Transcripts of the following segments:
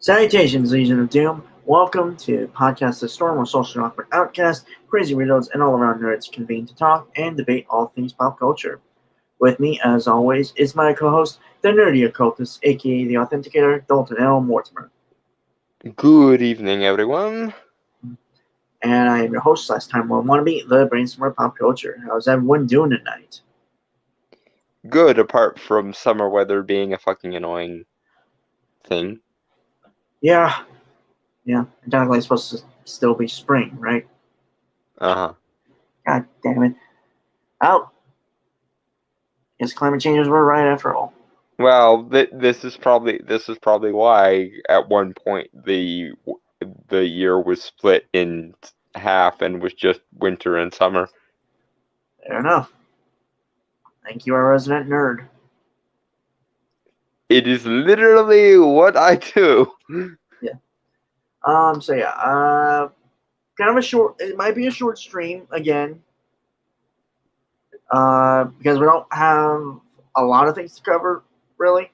Salutations, Legion of Doom. Welcome to Podcast The Storm, where social and awkward outcasts, crazy weirdos, and all-around nerds convene to talk and debate all things pop culture. With me, as always, is my co-host, the nerdy occultist, aka the Authenticator, Dalton L. Mortimer. Good evening, everyone. And I am your host, last time one wannabe, the Brainstormer of Pop Culture. How's everyone doing tonight? Good, apart from summer weather being a fucking annoying thing. Yeah. Technically it's supposed to still be spring, right? Uh-huh. God damn it. Oh. Guess climate changes were right after all. Well, this is probably why at one point the year was split in half and was just winter and summer. Fair enough. Thank you, our resident nerd. It is literally what I do. Yeah. Kind of a short. It might be a short stream again. Because we don't have a lot of things to cover, really.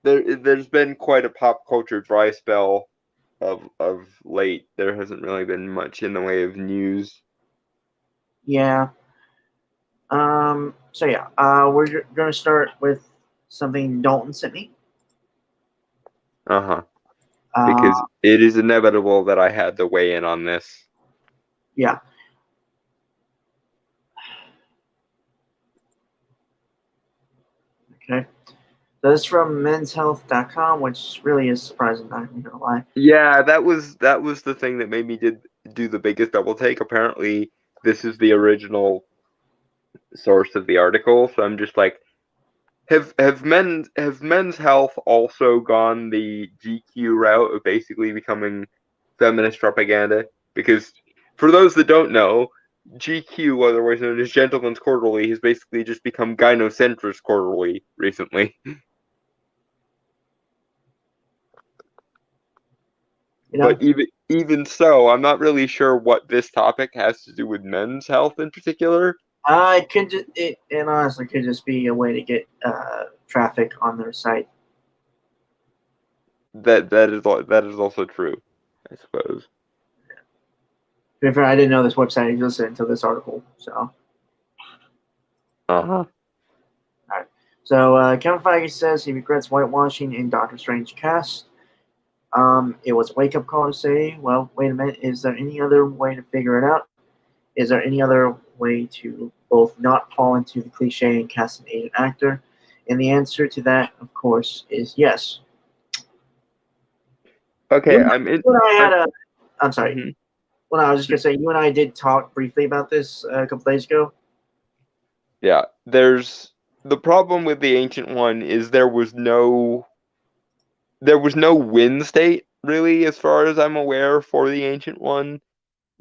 There's been quite a pop culture dry spell of late. There hasn't really been much in the way of news. Yeah. We're gonna start with something Dalton sent me. Uh-huh. Because it is inevitable that I had to weigh in on this. Yeah. Okay. So this is from menshealth.com, which really is surprising, not even gonna lie. Yeah, that was the thing that made me do the biggest double take. Apparently, this is the original source of the article, so I'm just like, have Men's Health also gone the GQ route of basically becoming feminist propaganda? Because for those that don't know, GQ, otherwise known as Gentleman's Quarterly, has basically just become Gynocentrist Quarterly recently. But even so, I'm not really sure what this topic has to do with men's health in particular. It honestly could just be a way to get traffic on their site. That is also true, I suppose. To be fair, I didn't know this website existed until this article. So. Uh-huh. Alright. So Kevin Feige says he regrets whitewashing in Doctor Strange cast. It was a wake-up call to say, well, wait a minute, is there any other way to figure it out? Is there any other way to both not fall into the cliche and cast an Asian actor? And the answer to that, of course, is yes. Okay, I'm sorry. Mm-hmm. Well, I was just going to say, you and I did talk briefly about this a couple days ago. Yeah, the problem with the Ancient One is there was no win state, really, as far as I'm aware, for the Ancient One,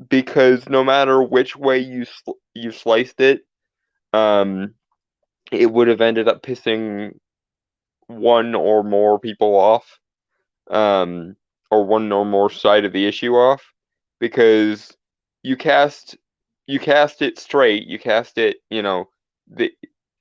because no matter which way you sliced it, it would have ended up pissing one or more people off, or one or more side of the issue off, because you cast it straight, you cast it,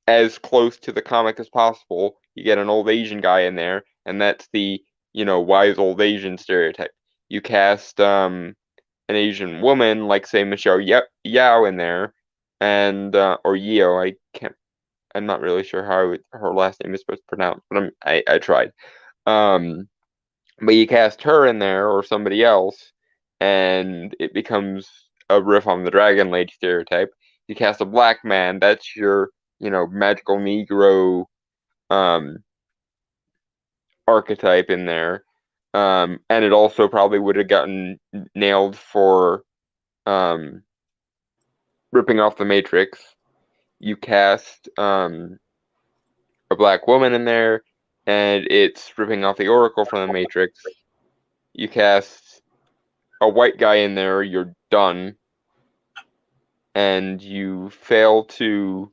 as close to the comic as possible. You get an old Asian guy in there, and that's the, wise old Asian stereotype. You cast an Asian woman, like say Michelle Yao in there, and or Yeo. I can't. I'm not really sure how her last name is supposed to pronounce, but I tried. Um, but you cast her in there or somebody else, and it becomes a riff on the Dragon Lady stereotype. You cast a black man, that's your, magical Negro um archetype in there. And it also probably would have gotten nailed for um ripping off the Matrix. You cast a black woman in there, and it's ripping off the Oracle from the Matrix. You cast a white guy in there, you're done. And you fail to,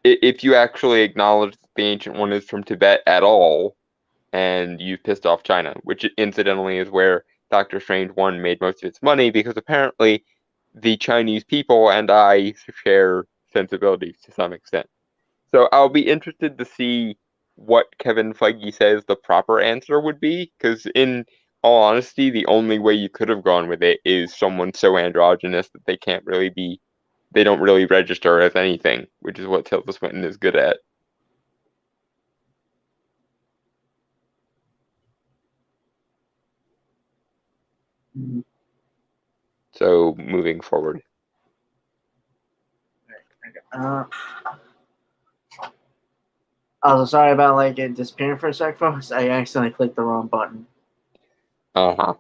if you actually acknowledge that the Ancient One is from Tibet at all, and you've pissed off China, which incidentally is where Doctor Strange 1 made most of its money, because apparently the Chinese people and I share sensibilities to some extent. So I'll be interested to see what Kevin Feige says the proper answer would be, because in all honesty, the only way you could have gone with it is someone so androgynous that they don't really register as anything, which is what Tilda Swinton is good at. Mhm. So moving forward. Uh, also, sorry about like it disappearing for a sec, folks. I accidentally clicked the wrong button. Uh-huh.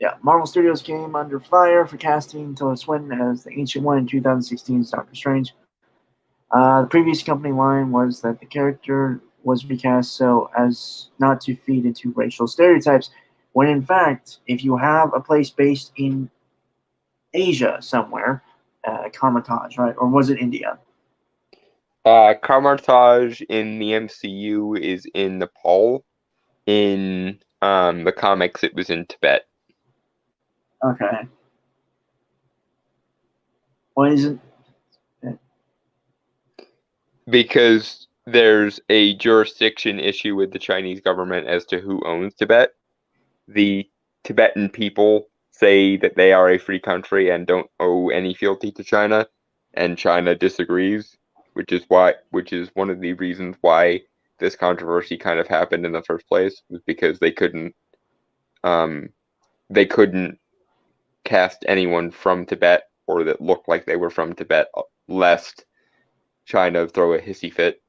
Yeah, Marvel Studios came under fire for casting Tilda Swinton as the Ancient One in 2016's Doctor Strange. The previous company line was that the character was recast so as not to feed into racial stereotypes, when in fact, if you have a place based in Asia somewhere, Kamar-Taj, right? Or was it India? Kamar-Taj in the MCU is in Nepal. In the comics, it was in Tibet. Okay. What is it? Because there's a jurisdiction issue with the Chinese government as to who owns Tibet. The Tibetan people say that they are a free country and don't owe any fealty to China, and China disagrees, which is one of the reasons why this controversy kind of happened in the first place, was because um they couldn't cast anyone from Tibet or that looked like they were from Tibet, lest China throw a hissy fit.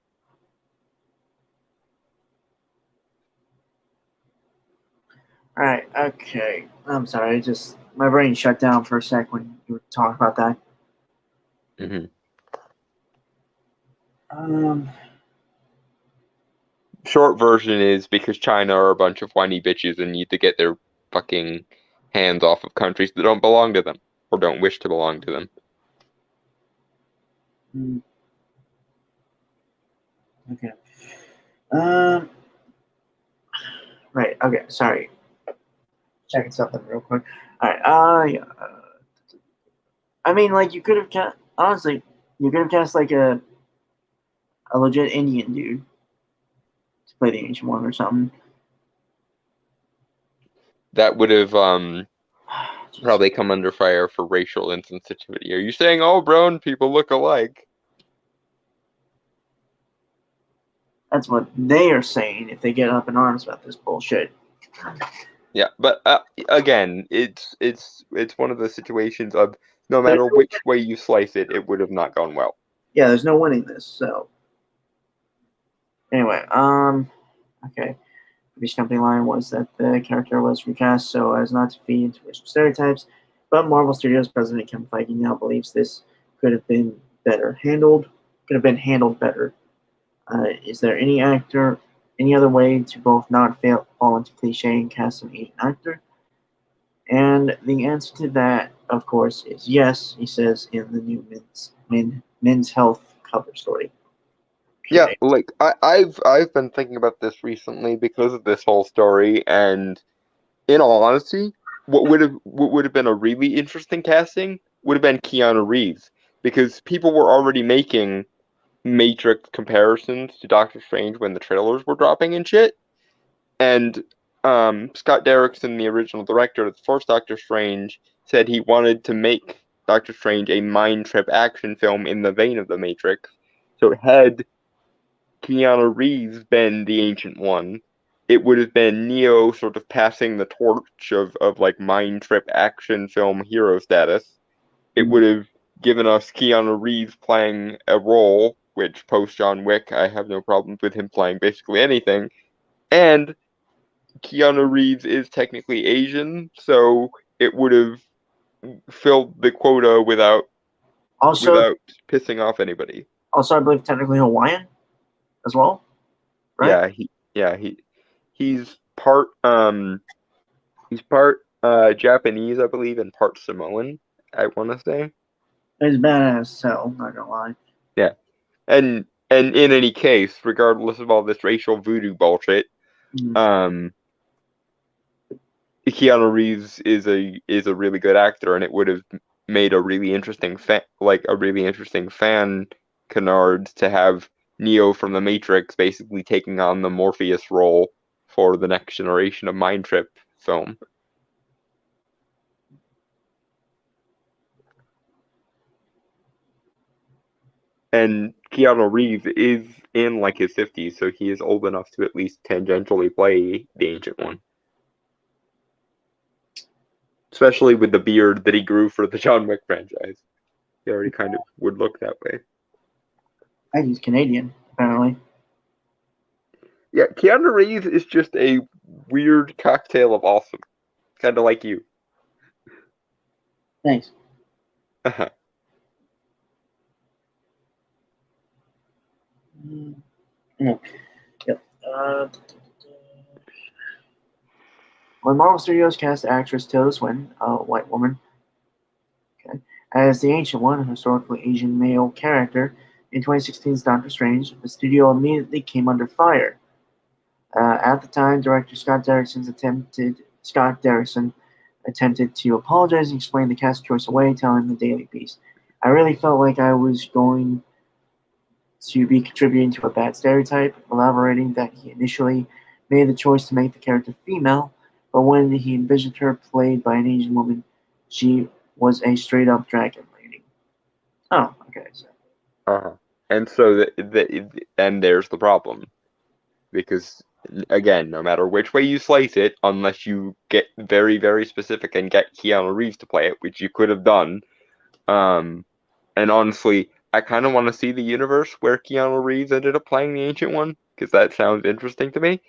All right. Okay. I'm sorry. My brain shut down for a sec when you were talking about that. Mm-hmm. Um. Short version is because China are a bunch of whiny bitches and need to get their fucking hands off of countries that don't belong to them or don't wish to belong to them. Okay. Um. Right. Okay. Sorry. Checking something real quick. All right. Yeah. I mean, like you could have cast. Honestly, you could have cast like a legit Indian dude to play the ancient one or something. That would have Just, probably come under fire for racial insensitivity. Are you saying all brown people look alike? that's what they are saying if they get up in arms about this bullshit. Yeah, but again, it's one of the situations of no There's matter no, which way you slice it, it would have not gone well. yeah, there's no winning this. So anyway, okay. The company line was that the character was recast so as not to feed into racial stereotypes, but Marvel Studios president Kevin Feige now believes this could have been better handled. Could have been handled better. Is there any any other way to both not fall into cliche and cast an Asian actor? And the answer to that, of course, is yes. He says in the new Men's Health cover story. Yeah, Okay. like I've been thinking about this recently because of this whole story, and in all honesty, what would have been a really interesting casting would have been Keanu Reeves, because people were already making Matrix comparisons to Doctor Strange when the trailers were dropping and shit. And Scott Derrickson, the original director of the first Doctor Strange, said he wanted to make Doctor Strange a mind trip action film in the vein of The Matrix. So had Keanu Reeves been the Ancient One, it would have been Neo sort of passing the torch of like mind trip action film hero status. It would have given us Keanu Reeves playing a role, which post John Wick, I have no problems with him playing basically anything. And Keanu Reeves is technically Asian, so it would have filled the quota without Also, pissing off anybody. I believe technically Hawaiian as well, right? He's part Japanese, I believe, and part Samoan, I want to say. He's badass hell, not gonna lie. Yeah. And in any case, regardless of all this racial voodoo bullshit, Keanu Reeves is a really good actor, and it would have made a really interesting fan canard to have Neo from the Matrix basically taking on the Morpheus role for the next generation of Mind Trip film. And Keanu Reeves is in like his 50s, so he is old enough to at least tangentially play the Ancient One. Especially with the beard that he grew for the John Wick franchise. He already kind of would look that way. And he's Canadian, apparently. Yeah, Keanu Reeves is just a weird cocktail of awesome. Kind of like you. Thanks. Uh-huh. Yep. When Marvel Studios cast actress Tilda Swinton, a white woman, as the Ancient One, a historically Asian male character, in 2016's Doctor Strange, the studio immediately came under fire. At the time, director Scott Derrickson attempted to apologize and explain the cast choice away, telling the Daily Beast, "I really felt like I was going to be contributing to a bad stereotype," elaborating that he initially made the choice to make the character female, but when he envisioned her played by an Asian woman, she was a straight-up dragon lady. Oh, okay. So. And so and there's the problem, because again, no matter which way you slice it, unless you get very, very specific and get Keanu Reeves to play it, which you could have done, and honestly, I kind of want to see the universe where Keanu Reeves ended up playing the Ancient One, because that sounds interesting to me.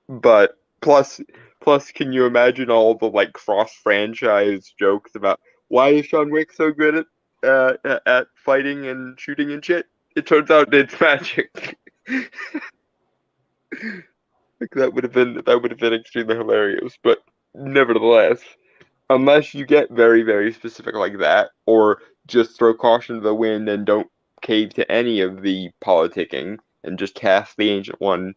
But plus, can you imagine all the like cross-franchise jokes about why is John Wick so good at fighting and shooting and shit? It turns out it's magic. Like that would have been extremely hilarious, but nevertheless, unless you get very, very specific like that, or just throw caution to the wind and don't cave to any of the politicking and just cast the Ancient One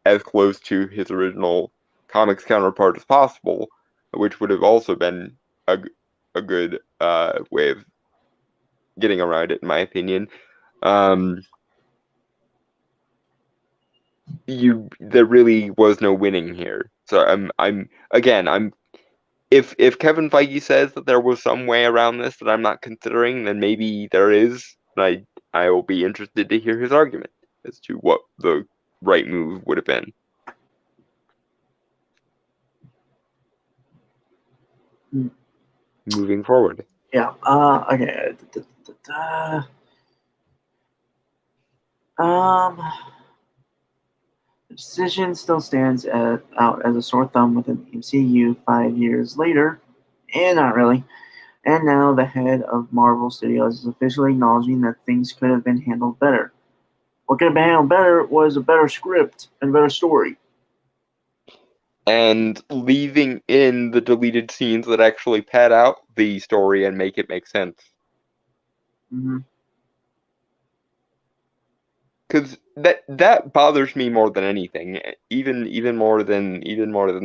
as close to his original comics counterpart as possible, which would have also been a good way of getting around it, in my opinion. There really was no winning here. So I'm if Kevin Feige says that there was some way around this that I'm not considering, then maybe there is. And I will be interested to hear his argument as to what the right move would have been. Moving forward. Yeah. Okay. The decision still stands out as a sore thumb within the MCU 5 years later, and not really. And now the head of Marvel Studios is officially acknowledging that things could have been handled better. What could have been handled better was a better script and a better story. And leaving in the deleted scenes that actually pad out the story and make it make sense. Because that bothers me more than anything, even more than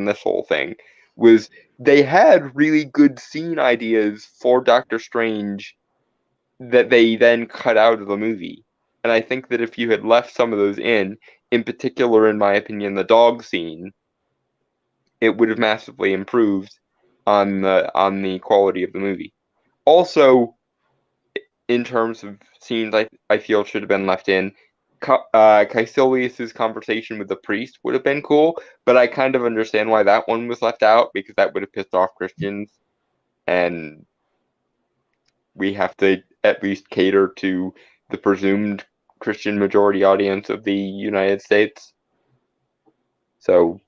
this whole thing, was they had really good scene ideas for Doctor Strange that they then cut out of the movie. And I think that if you had left some of those in particular, in my opinion, the dog scene, it would have massively improved on the quality of the movie. Also, in terms of scenes I feel should have been left in, Caecilius's conversation with the priest would have been cool, but I kind of understand why that one was left out, because that would have pissed off Christians, and we have to at least cater to the presumed Christian majority audience of the United States. So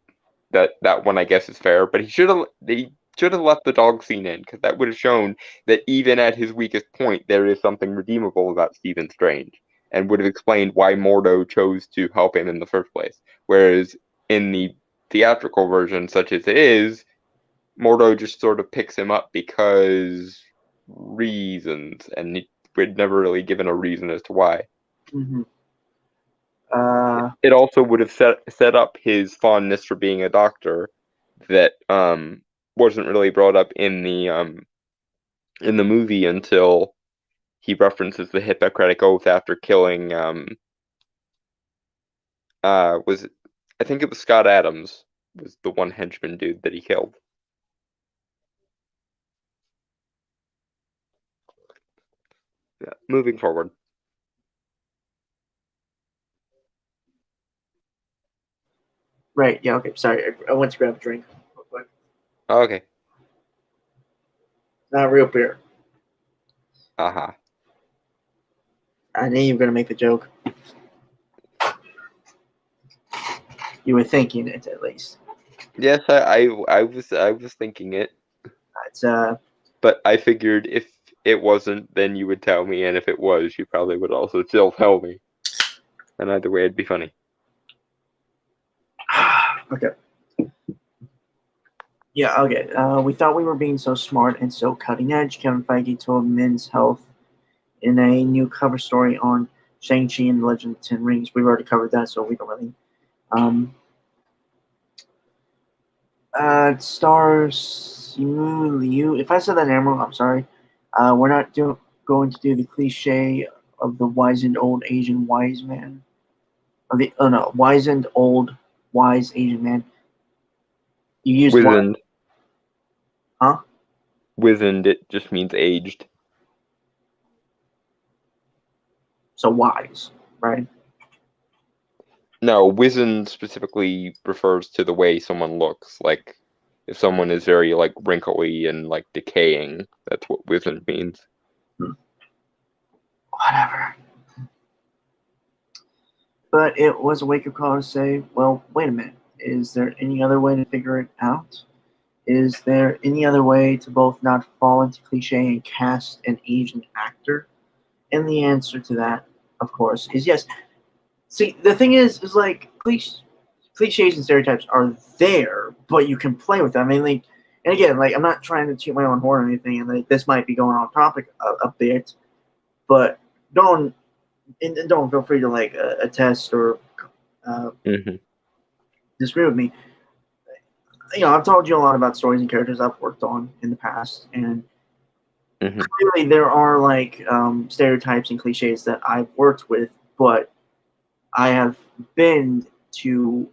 that one I guess is fair, but he should have left the dog scene in, because that would have shown that even at his weakest point there is something redeemable about Stephen Strange, and would have explained why Mordo chose to help him in the first place. Whereas in the theatrical version, such as it is, Mordo just sort of picks him up because reasons, and we're never really given a reason as to why. Mm-hmm. It also would have set up his fondness for being a doctor that wasn't really brought up in the movie until he references the Hippocratic Oath after killing was it, I think it was Scott Adams was the one henchman dude that he killed. Yeah, moving forward. Right. Yeah. Okay. Sorry. I went to grab a drink real quick. Okay. Not real beer. Uh-huh. I knew you were gonna make the joke. You were thinking it at least. Yes, I was thinking it, It's but I figured if it wasn't, then you would tell me, and if it was, you probably would also still tell me. And either way, it'd be funny. okay. Yeah, okay. We thought we were being so smart and so cutting edge. Kevin Feige told Men's Health in a new cover story on Shang-Chi and the Legend of the Ten Rings. We've already covered that, so we don't really. It stars Simu Liu. If I said that name wrong, I'm sorry. We're not going to do the cliche of the wizened old Asian wise man. Wizened old wise Asian man. You use wise, Wizened. huh? Wizened, it just means aged. So wise, right? No, wizened specifically refers to the way someone looks. Like, if someone is very, like, wrinkly and, like, decaying, that's what wizened means. Whatever. But it was a wake-up call to say, well, wait a minute. Is there any other way to figure it out? Is there any other way to both not fall into cliche and cast an Asian actor? And the answer to that, of course, is yes. See, the thing is like cliches and stereotypes are there, but you can play with them. I mean, like, and again, like, I'm not trying to toot my own horn or anything, and like, this might be going off topic a bit, but don't feel free to like attest or Mm-hmm. disagree with me. You know, I've told you a lot about stories and characters I've worked on in the past, and Mm-hmm. clearly there are like stereotypes and cliches that I've worked with, but I have been to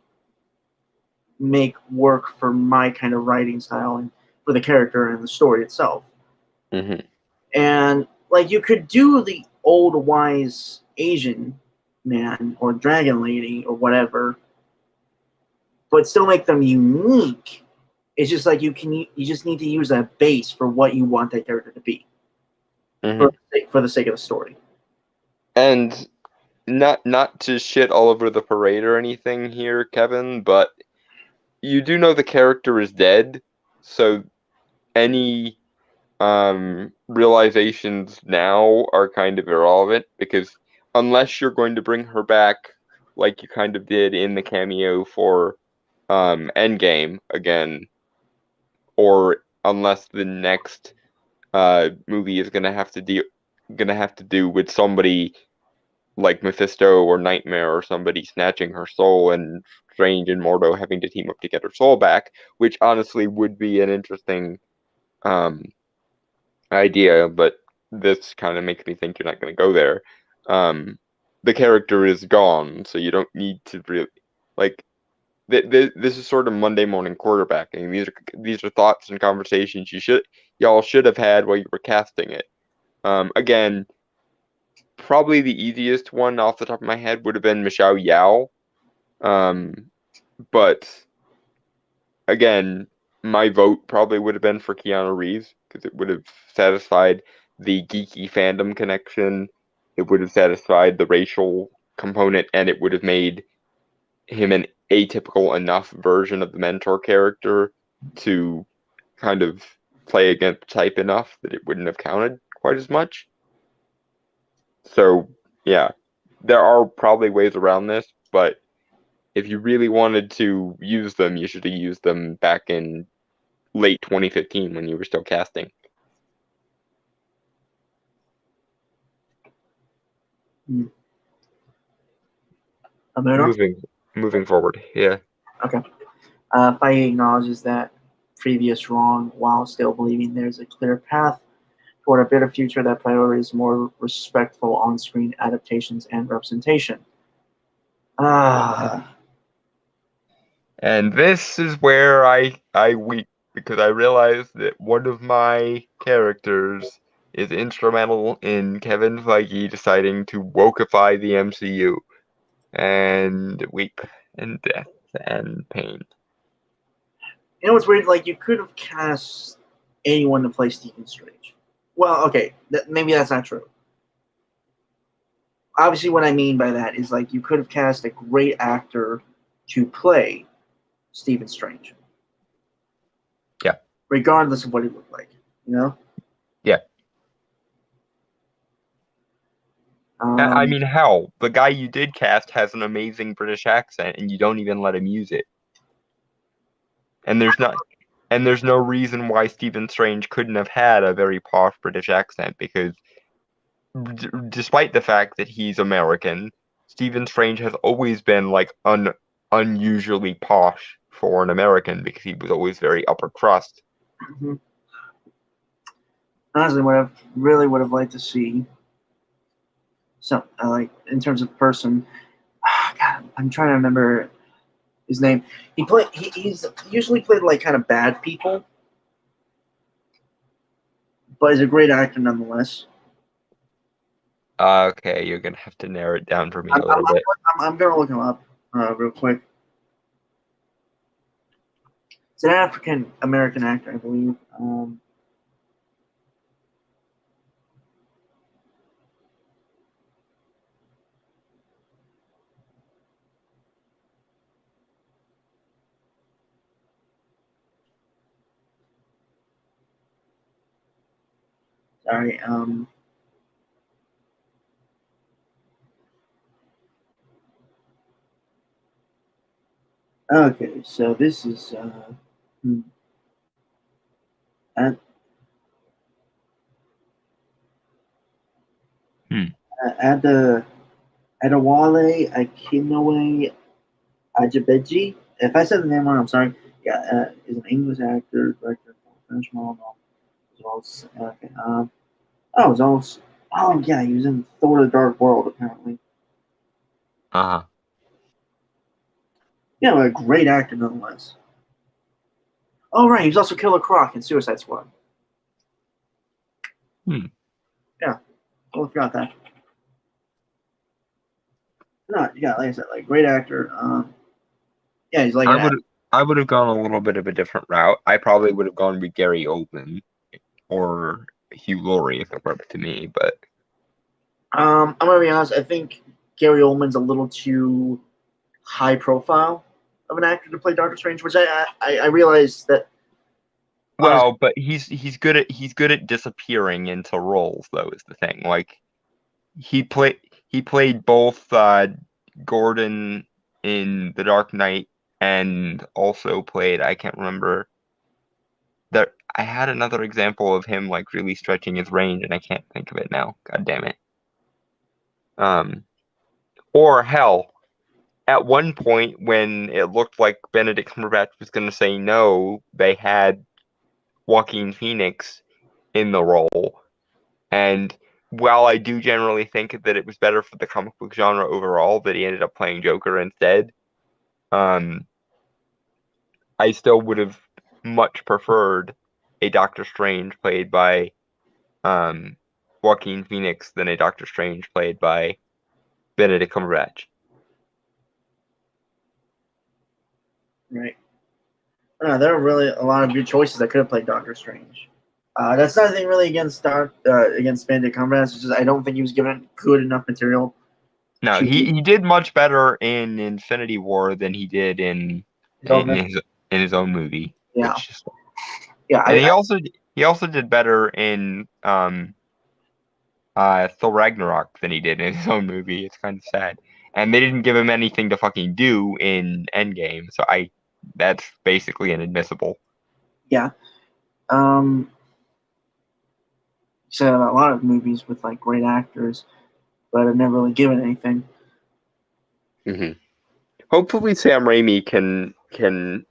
make work for my kind of writing style and for the character and the story itself. Mm-hmm. And like, you could do the old wise Asian man or dragon lady or whatever, but still make them unique. It's just like you just need to use that base for what you want that character to be, Mm-hmm. for the sake of the story. And not to shit all over the parade or anything here, Kevin, but you do know the character is dead, so any realizations now are kind of irrelevant, because unless you're going to bring her back like you kind of did in the cameo for Endgame again, or unless the next movie is gonna have to do with somebody like Mephisto or Nightmare or somebody snatching her soul, and Strange and Mordo having to team up to get her soul back, which honestly would be an interesting um idea, but this kind of makes me think you're not going to go there. the character is gone, so you don't need to really like. This is sort of Monday morning quarterbacking. These are thoughts and conversations y'all should have had while you were casting it. Again, probably the easiest one off the top of my head would have been Michelle Yao. But again, my vote probably would have been for Keanu Reeves because it would have satisfied the geeky fandom connection. It would have satisfied the racial component, and it would have made him an atypical enough version of the mentor character to kind of play against type enough that it wouldn't have counted quite as much. So, yeah, there are probably ways around this, but if you really wanted to use them, you should have used them back in late 2015 when you were still casting. Moving forward, yeah. Okay. Feige acknowledges that previous wrong while still believing there's a clear path toward a better future that prioritizes more respectful on-screen adaptations and representation. And this is where I weep because I realize that one of my characters is instrumental in Kevin Feige deciding to wokeify the MCU, and weep and death and pain. You know what's weird? Like, you could have cast anyone to play Stephen Strange. Well, okay, maybe that's not true. Obviously, what I mean by that is, like, you could have cast a great actor to play Stephen Strange. Yeah. Regardless of what he looked like, you know? Yeah. I mean, hell, the guy you did cast has an amazing British accent, and you don't even let him use it. And there's no reason why Stephen Strange couldn't have had a very posh British accent, because despite the fact that he's American, Stephen Strange has always been like unusually posh for an American because he was always very upper crust. Mm-hmm. Honestly, what I really would have liked to see, some like in terms of person, God, I'm trying to remember his name. He's usually played like kind of bad people, but he's a great actor nonetheless. Okay, you're gonna have to narrow it down for me a little bit. I'm gonna look him up real quick. It's an African American actor, I believe. Sorry. Okay, so this is Adewale Akinowe Ajibeji. If I said the name wrong, I'm sorry. Yeah, is an English actor, director, French model, as well as okay. Oh, it was yeah, he was in Thor: The Dark World apparently. Yeah, a great actor nonetheless. Oh right, he was also Killer Croc in Suicide Squad. Yeah, I forgot that. No, yeah, like I said, like great actor. Yeah, he's like I would have gone a little bit of a different route. I probably would have gone with Gary Oldman or Hugh Laurie if it were up to me, but I'm gonna be honest. I think Gary Oldman's a little too high profile of an actor to play Doctor Strange, which I realize that. Well, but he's good at disappearing into roles though, is the thing. Like he played both Gordon in The Dark Knight and also played, I can't remember, that I had another example of him like really stretching his range and I can't think of it now. God damn it. Or hell, at one point when it looked like Benedict Cumberbatch was going to say no, they had Joaquin Phoenix in the role, and while I do generally think that it was better for the comic book genre overall that he ended up playing Joker instead, um, I still would have much preferred a Doctor Strange played by um, Joaquin Phoenix than a Doctor Strange played by Benedict Cumberbatch. Right. There are really a lot of good choices that could have played Doctor Strange. That's nothing really against against Benedict Cumberbatch. It's just I don't think he was given good enough material. No, to he did much better in Infinity War than he did in his own movie. Yeah, It's just, yeah. and he also did better in Thor Ragnarok than he did in his own movie. It's kind of sad. And they didn't give him anything to fucking do in Endgame, so that's basically inadmissible. Yeah. So a lot of movies with like great actors, but have never really given anything. Mm-hmm. Hopefully, Sam Raimi can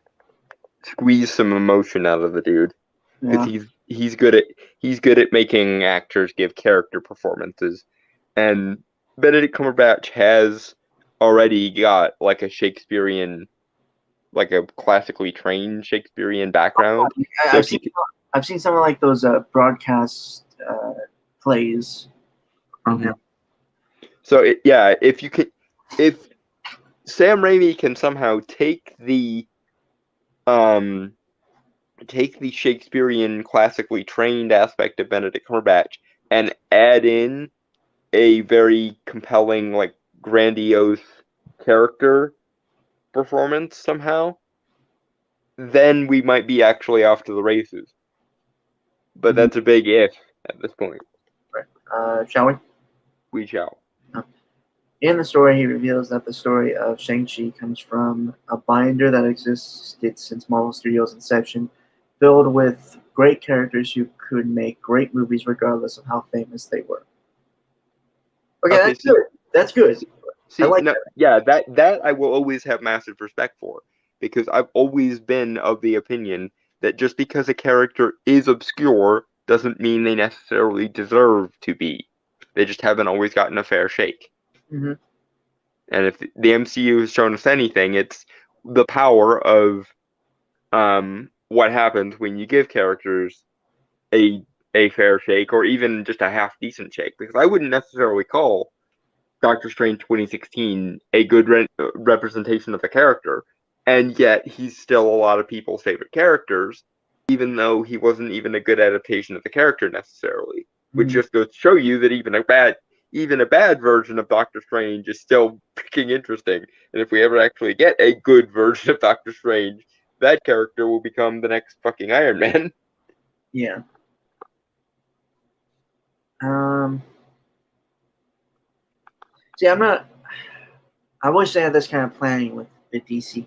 squeeze some emotion out of the dude because Yeah. he's good at making actors give character performances, and Benedict Cumberbatch has already got like a Shakespearean, like a classically trained Shakespearean background. So I've seen I've seen some of like those broadcast plays from him. So if Sam Raimi can somehow take the Shakespearean classically trained aspect of Benedict Cumberbatch and add in a very compelling, like grandiose character performance somehow, then we might be actually off to the races. But that's a big if at this point. Shall we? We shall. In the story, he reveals that the story of Shang-Chi comes from a binder that existed since Marvel Studios' inception, filled with great characters who could make great movies regardless of how famous they were. Okay, that's good. That's good. See, I like no, that. yeah, that I will always have massive respect for because I've always been of the opinion that just because a character is obscure doesn't mean they necessarily deserve to be. They just haven't always gotten a fair shake. Mm-hmm. And if the MCU has shown us anything, it's the power of what happens when you give characters a fair shake or even just a half decent shake. Because I wouldn't necessarily call Doctor Strange 2016 a good representation of the character, and yet he's still a lot of people's favorite characters, even though he wasn't even a good adaptation of the character necessarily. Which just goes to show you that even a bad version of Doctor Strange is still freaking interesting. And if we ever actually get a good version of Doctor Strange, that character will become the next fucking Iron Man. Yeah. See, I wish they had this kind of planning with the DC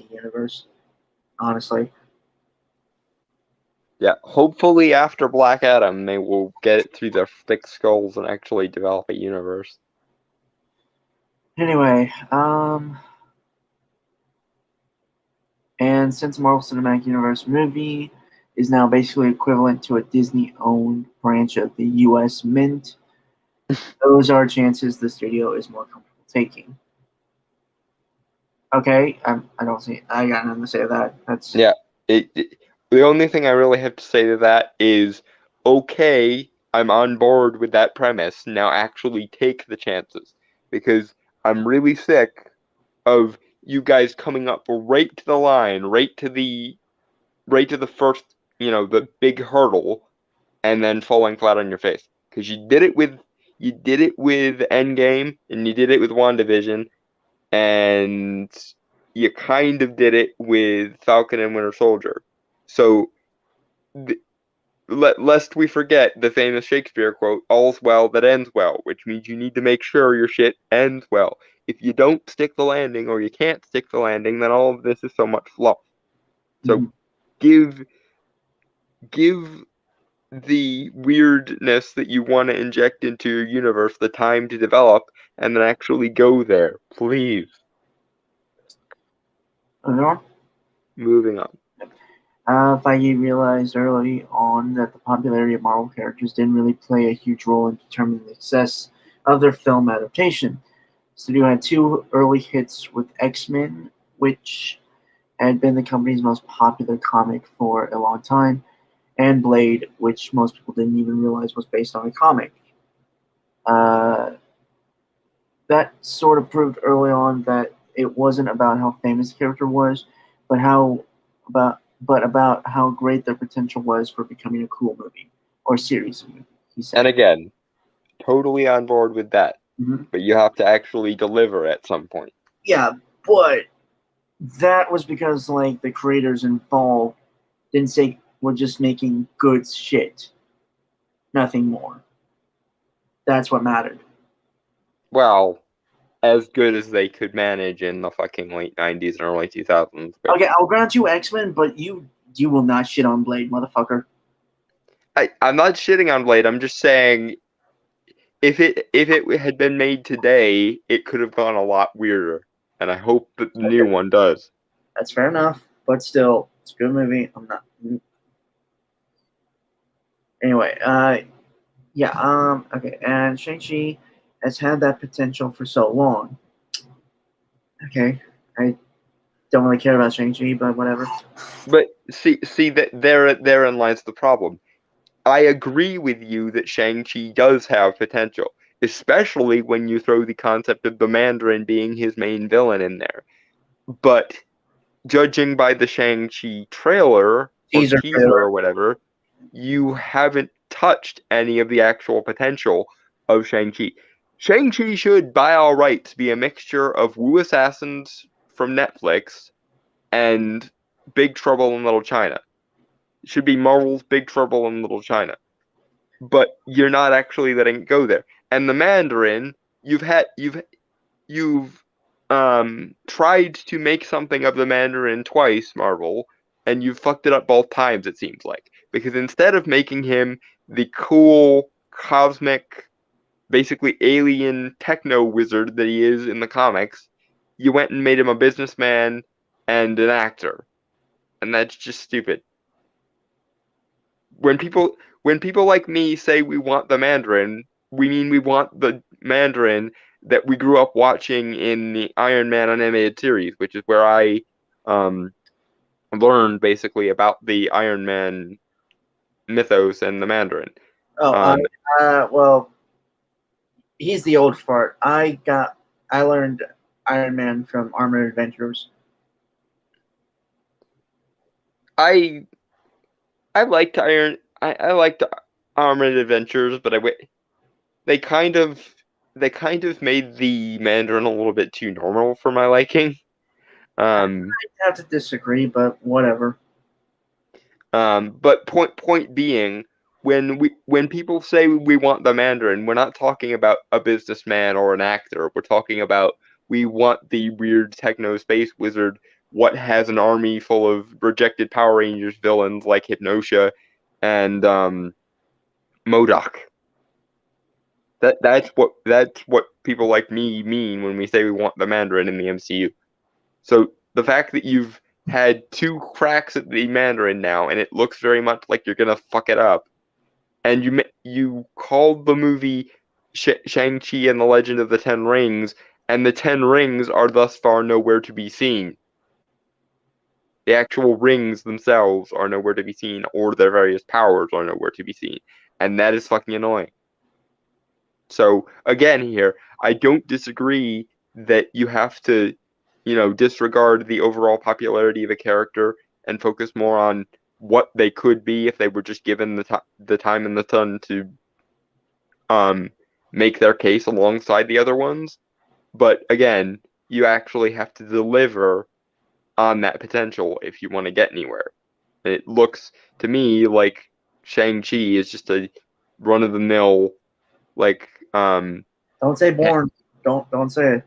universe. Honestly. Yeah, hopefully after Black Adam, they will get it through their thick skulls and actually develop a universe. Anyway, and since Marvel Cinematic Universe movie is now basically equivalent to a Disney-owned branch of the U.S. Mint, those are chances the studio is more comfortable taking. Okay, I don't see. I got nothing to say to that. That's yeah. The only thing I really have to say to that is, okay, I'm on board with that premise. Now actually take the chances because I'm really sick of you guys coming up right to the line, right to the first, the big hurdle, and then falling flat on your face. Because you did it with Endgame, and you did it with WandaVision, and you kind of did it with Falcon and Winter Soldier. So, lest we forget the famous Shakespeare quote, "All's well that ends well," which means you need to make sure your shit ends well. If you don't stick the landing or you can't stick the landing, then all of this is so much fluff. So, give the weirdness that you want to inject into your universe the time to develop and then actually go there, please. moving on. Moving on. Feige realized early on that the popularity of Marvel characters didn't really play a huge role in determining the success of their film adaptation. The studio had two early hits with X-Men, which had been the company's most popular comic for a long time, and Blade, which most people didn't even realize was based on a comic. Uh, that sort of proved early on that it wasn't about how famous the character was, but about how great their potential was for becoming a cool movie or series of movies. He And said, again, totally on board with that. mm-hmm. But you have to actually deliver at some point. "Yeah, but that was because like the creators involved didn't say we're just making good shit, nothing more. That's what mattered." Well, as good as they could manage in the fucking late 90s and early 2000s. But Okay, I'll grant you X-Men, but you will not shit on Blade, motherfucker. I'm not shitting on Blade. I'm just saying if it had been made today, it could have gone a lot weirder. And I hope that the new one does. That's fair enough, but still, it's a good movie. I'm not. Anyway, yeah, okay, and Shang-Chi has had that potential for so long. Okay, I don't really care about Shang-Chi, but whatever. But see that therein lies the problem. I agree with you that Shang-Chi does have potential, especially when you throw the concept of the Mandarin being his main villain in there. But judging by the Shang-Chi trailer or Teaser teaser trailer. or whatever, you haven't touched any of the actual potential of Shang-Chi. Shang-Chi should, by all rights, be a mixture of Wu Assassins from Netflix and Big Trouble in Little China. It should be Marvel's Big Trouble in Little China. But you're not actually letting it go there. And the Mandarin, you've tried to make something of the Mandarin twice, Marvel, and you've fucked it up both times, it seems like. Because instead of making him the cool, cosmic, basically alien techno wizard that he is in the comics, you went and made him a businessman and an actor. And that's just stupid. When people like me say we want the Mandarin, we mean we want the Mandarin that we grew up watching in the Iron Man animated series, which is where I um, learned basically about the Iron Man mythos and the Mandarin. Oh, Um, well, he's the old fart. I learned Iron Man from Armored Adventures. I I liked Armored Adventures, but they kind of they kind of made the Mandarin a little bit too normal for my liking. Um, I have to disagree, but whatever. but point being, when people say we want the Mandarin, we're not talking about a businessman or an actor. We're talking about we want the weird techno space wizard. What has an army full of rejected Power Rangers villains like Hypnosha and MODOK. That's what people like me mean when we say we want the Mandarin in the MCU. So the fact that you've had two cracks at the Mandarin now, and it looks very much like you're gonna fuck it up, and you called the movie Shang-Chi and the Legend of the Ten Rings, and the Ten Rings are thus far nowhere to be seen. The actual rings themselves are nowhere to be seen, or their various powers are nowhere to be seen, and that is fucking annoying. So again, here I don't disagree that you have to, disregard the overall popularity of a character and focus more on what they could be if they were just given the time and the sun to um make their case alongside the other ones. But again, you actually have to deliver on that potential if you want to get anywhere. And it looks to me like Shang-Chi is just a run of the mill like Don't say born. Don't say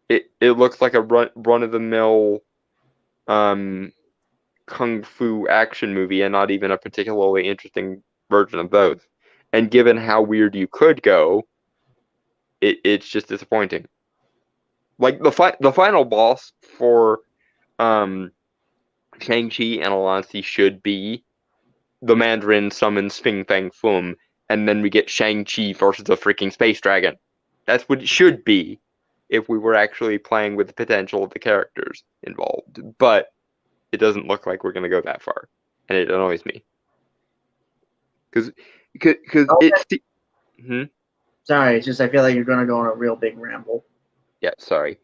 it. it looks like a run of the mill um kung fu action movie and not even a particularly interesting version of those. And given how weird you could go, it's just disappointing. Like the final boss for um Shang-Chi and Alliance should be the Mandarin summons Fing Fang Foom, and then we get Shang-Chi versus a freaking space dragon. That's what it should be if we were actually playing with the potential of the characters involved. But it doesn't look like we're going to go that far, and it annoys me. Because it's... Sorry, it's just I feel like you're going to go on a real big ramble. Yeah, sorry.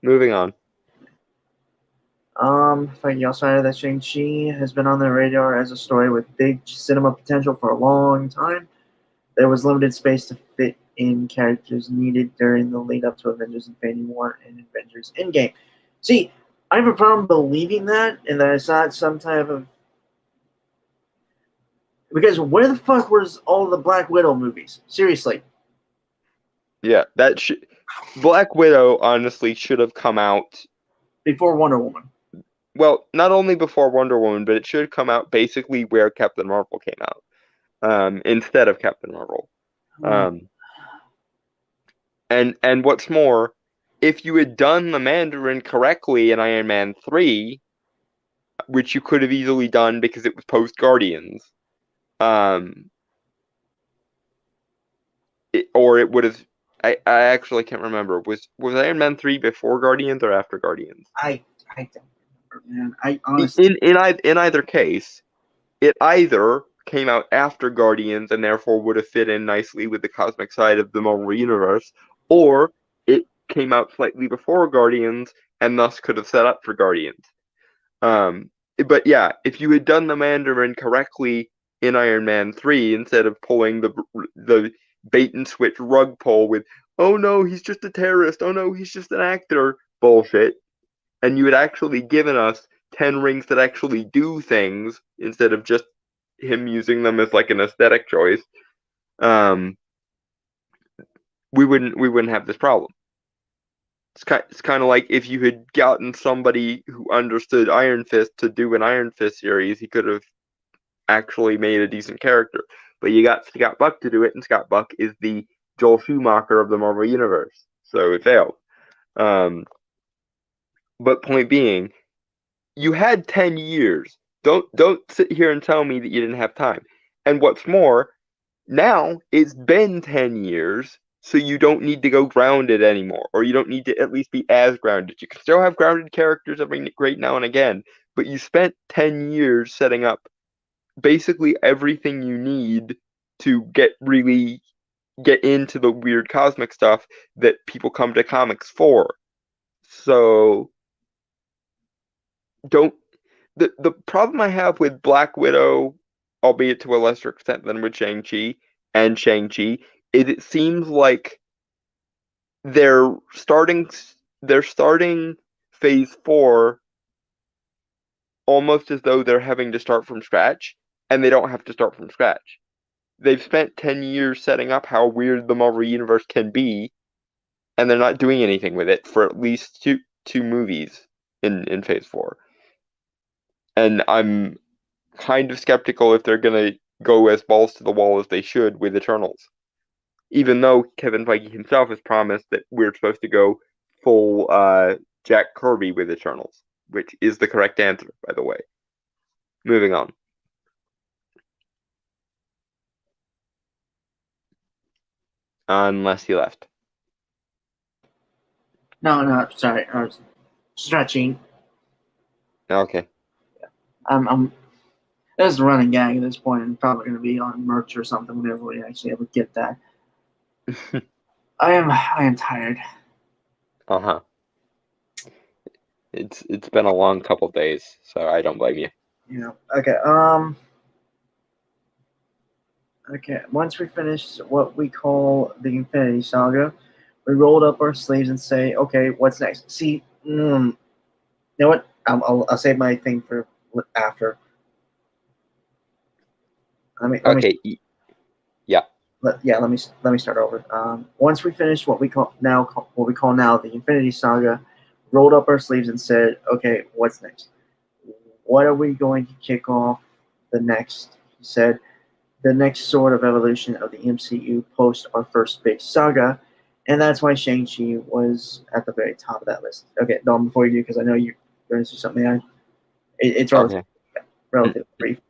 Moving on. Feige also added that Shang-Chi has been on the radar as a story with big cinema potential for a long time. There was limited space to fit in characters needed during the lead up to Avengers Infinity War and Avengers Endgame. See, I have a problem believing that, and that it's not some type of... Because where the fuck was all the Black Widow movies? Seriously. Yeah, Black Widow honestly should have come out before Wonder Woman. Well, not only before Wonder Woman, but it should come out basically where Captain Marvel came out, instead of Captain Marvel. And what's more, if you had done the Mandarin correctly in Iron Man 3, which you could have easily done because it was post Guardians, or it would have. I actually can't remember. Was Iron Man 3 before Guardians or after Guardians? I don't remember, man. I honestly in either case, it either came out after Guardians and therefore would have fit in nicely with the cosmic side of the Marvel Universe, or it came out slightly before Guardians and thus could have set up for Guardians. But yeah, if you had done the Mandarin correctly in Iron Man 3 instead of pulling the bait and switch rug pull with, oh no, he's just a terrorist, oh no, he's just an actor bullshit, and you had actually given us 10 rings that actually do things instead of just him using them as like an aesthetic choice, we wouldn't have this problem. It's kind of like if you had gotten somebody who understood Iron Fist to do an Iron Fist series, he could have actually made a decent character. But you got Scott Buck to do it, and Scott Buck is the Joel Schumacher of the Marvel Universe, so it failed. But point being, you had 10 years. Don't sit here and tell me that you didn't have time. And what's more, now it's been 10 years, so you don't need to go grounded anymore, or you don't need to at least be as grounded. You can still have grounded characters every great now and again, but you spent 10 years setting up basically everything you need to get into the weird cosmic stuff that people come to comics for. So the problem I have with Black Widow, albeit to a lesser extent than with Shang-Chi, is it seems like they're starting phase 4 almost as though they're having to start from scratch, and they don't have to start from scratch. They've spent 10 years setting up how weird the Marvel Universe can be, and they're not doing anything with it for at least two movies in phase 4. And I'm kind of skeptical if they're going to go as balls to the wall as they should with Eternals. Even though Kevin Feige himself has promised that we're supposed to go full Jack Kirby with Eternals, which is the correct answer, by the way. Moving on. Unless he left. No, sorry. I was stretching. Okay. I'm there's a running gag at this point, and probably going to be on merch or something whenever we actually ever get that. I am tired. Uh-huh. It's been a long couple of days, so I don't blame you. Yeah. Okay. Okay. Once we finish what we call the Infinity Saga, we rolled up our sleeves and say, "Okay, what's next?" See, you know what? I'll save my thing for after. Let me start over. Once we finished what we call now the Infinity Saga, rolled up our sleeves and said, "Okay, what's next? What are we going to kick off the next?" He said, "The next sort of evolution of the MCU post our first big saga," and that's why Shang-Chi was at the very top of that list. Okay, Dom, before you do, because I know you're going to say something. It's Okay. relatively brief.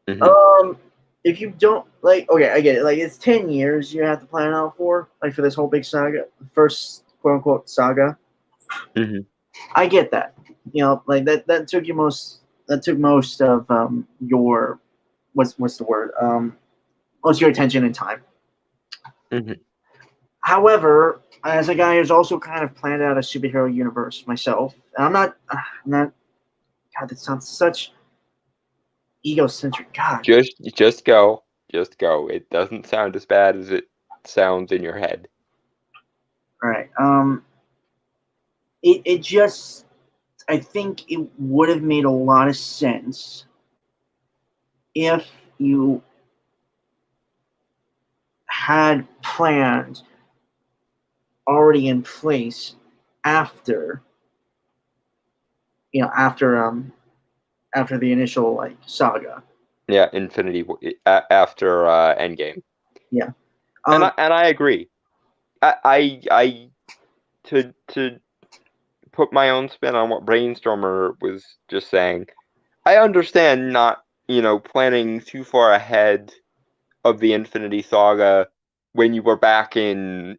Mm-hmm. If you don't like, okay, I get it. Like, it's 10 years you have to plan out for, like, for this whole big saga, first quote unquote saga. Mm-hmm. I get that. You know, like that took you most. That took most of your what's the word? Most of your attention and time. Mm-hmm. However, as a guy who's also kind of planned out a superhero universe myself, and I'm not. God, that sounds such egocentric. God, Just go. Just go. It doesn't sound as bad as it sounds in your head. all right. It just, I think it would have made a lot of sense if you had planned already in place after, after the initial like saga. Yeah, after Endgame. Yeah. And Um. I agree. I to put my own spin on what Brainstormer was just saying. I understand not, planning too far ahead of the Infinity Saga when you were back in,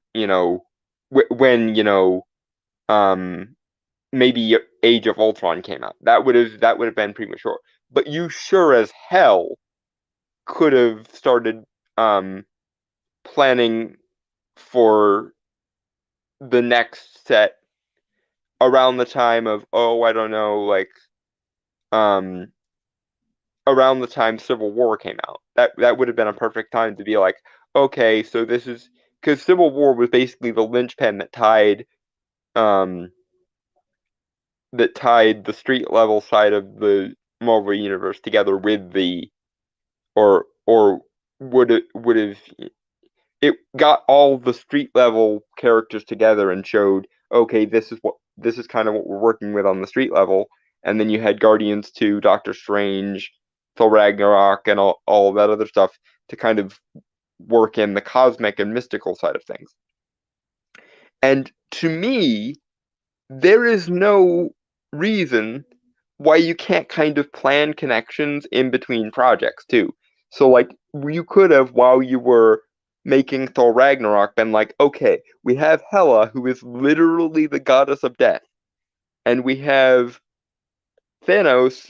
when, um, maybe Age of Ultron came out. That would have been premature. But you sure as hell could have started planning for the next set around the time of, oh, I don't know, like um around the time Civil War came out. That would have been a perfect time to be like, okay, so this is because Civil War was basically the linchpin um that tied the street level side of the Marvel universe together with the or would have it got all the street level characters together and showed, okay, this is kind of what we're working with on the street level. And then you had Guardians 2, Doctor Strange, Thor Ragnarok, and all that other stuff to kind of work in the cosmic and mystical side of things. And to me, there is no reason why you can't kind of plan connections in between projects too. So like you could have, while you were making Thor Ragnarok, been like, okay, we have Hela, who is literally the goddess of death, and we have Thanos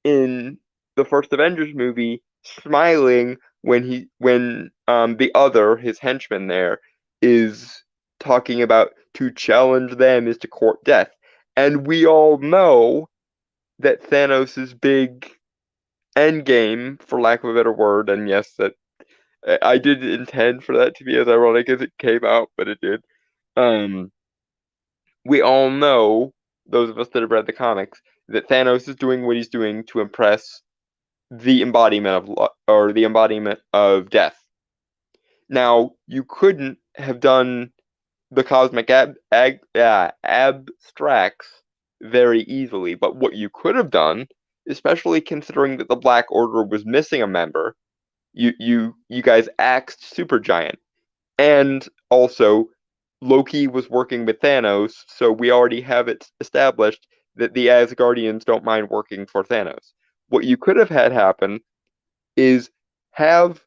in the first Avengers movie smiling when the other, his henchman there, is talking about to challenge them is to court death. And we all know that Thanos' big end game, for lack of a better word, and yes, that I did intend for that to be as ironic as it came out, but it did. Um, we all know, those of us that have read the comics, that Thanos is doing what he's doing to impress the embodiment or the embodiment of death. Now, you couldn't have done the cosmic abstracts very easily, but what you could have done, especially considering that the Black Order was missing a member, you guys axed Supergiant, and also Loki was working with Thanos, so we already have it established that the Asgardians don't mind working for Thanos. What you could have had happen is have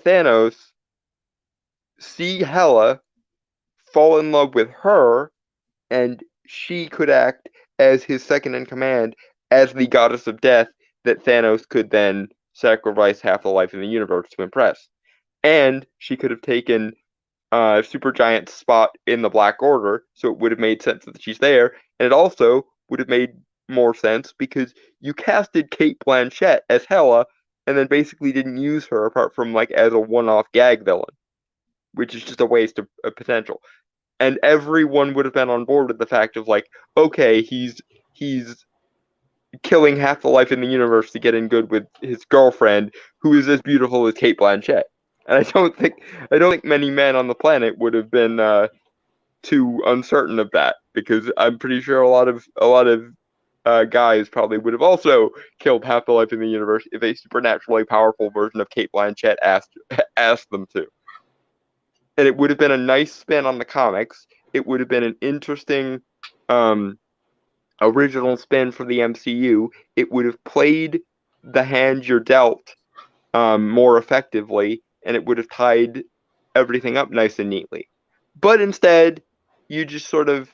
Thanos see Hela, fall in love with her, and she could act as his second in command as the goddess of death that Thanos could then sacrifice half the life in the universe to impress. And she could have taken Supergiant's spot in the Black Order, so it would have made sense that she's there, and it also would have made more sense because you casted Kate Blanchett as Hela and then basically didn't use her apart from like as a one-off gag villain, which is just a waste of potential. And everyone would have been on board with the fact of like, okay, he's killing half the life in the universe to get in good with his girlfriend, who is as beautiful as Kate Blanchett. And I don't think many men on the planet would have been too uncertain of that because I'm pretty sure a lot of guys probably would have also killed half the life in the universe if a supernaturally powerful version of Kate Blanchett asked them to. And it would have been a nice spin on the comics. It would have been an interesting um, original spin for the MCU, it would have played the hand you're dealt more effectively, and it would have tied everything up nice and neatly. But instead, you just sort of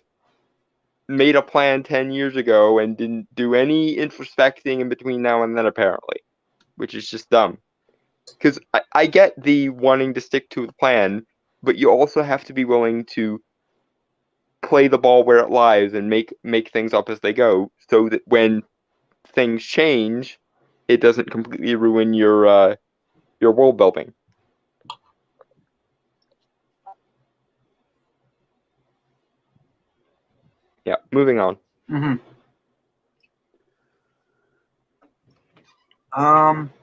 made a plan 10 years ago and didn't do any introspecting in between now and then, apparently, which is just dumb. Because I get the wanting to stick to the plan, but you also have to be willing to play the ball where it lies and make things up as they go, so that when things change, it doesn't completely ruin your world building. Yeah, moving on. Mm-hmm. Um,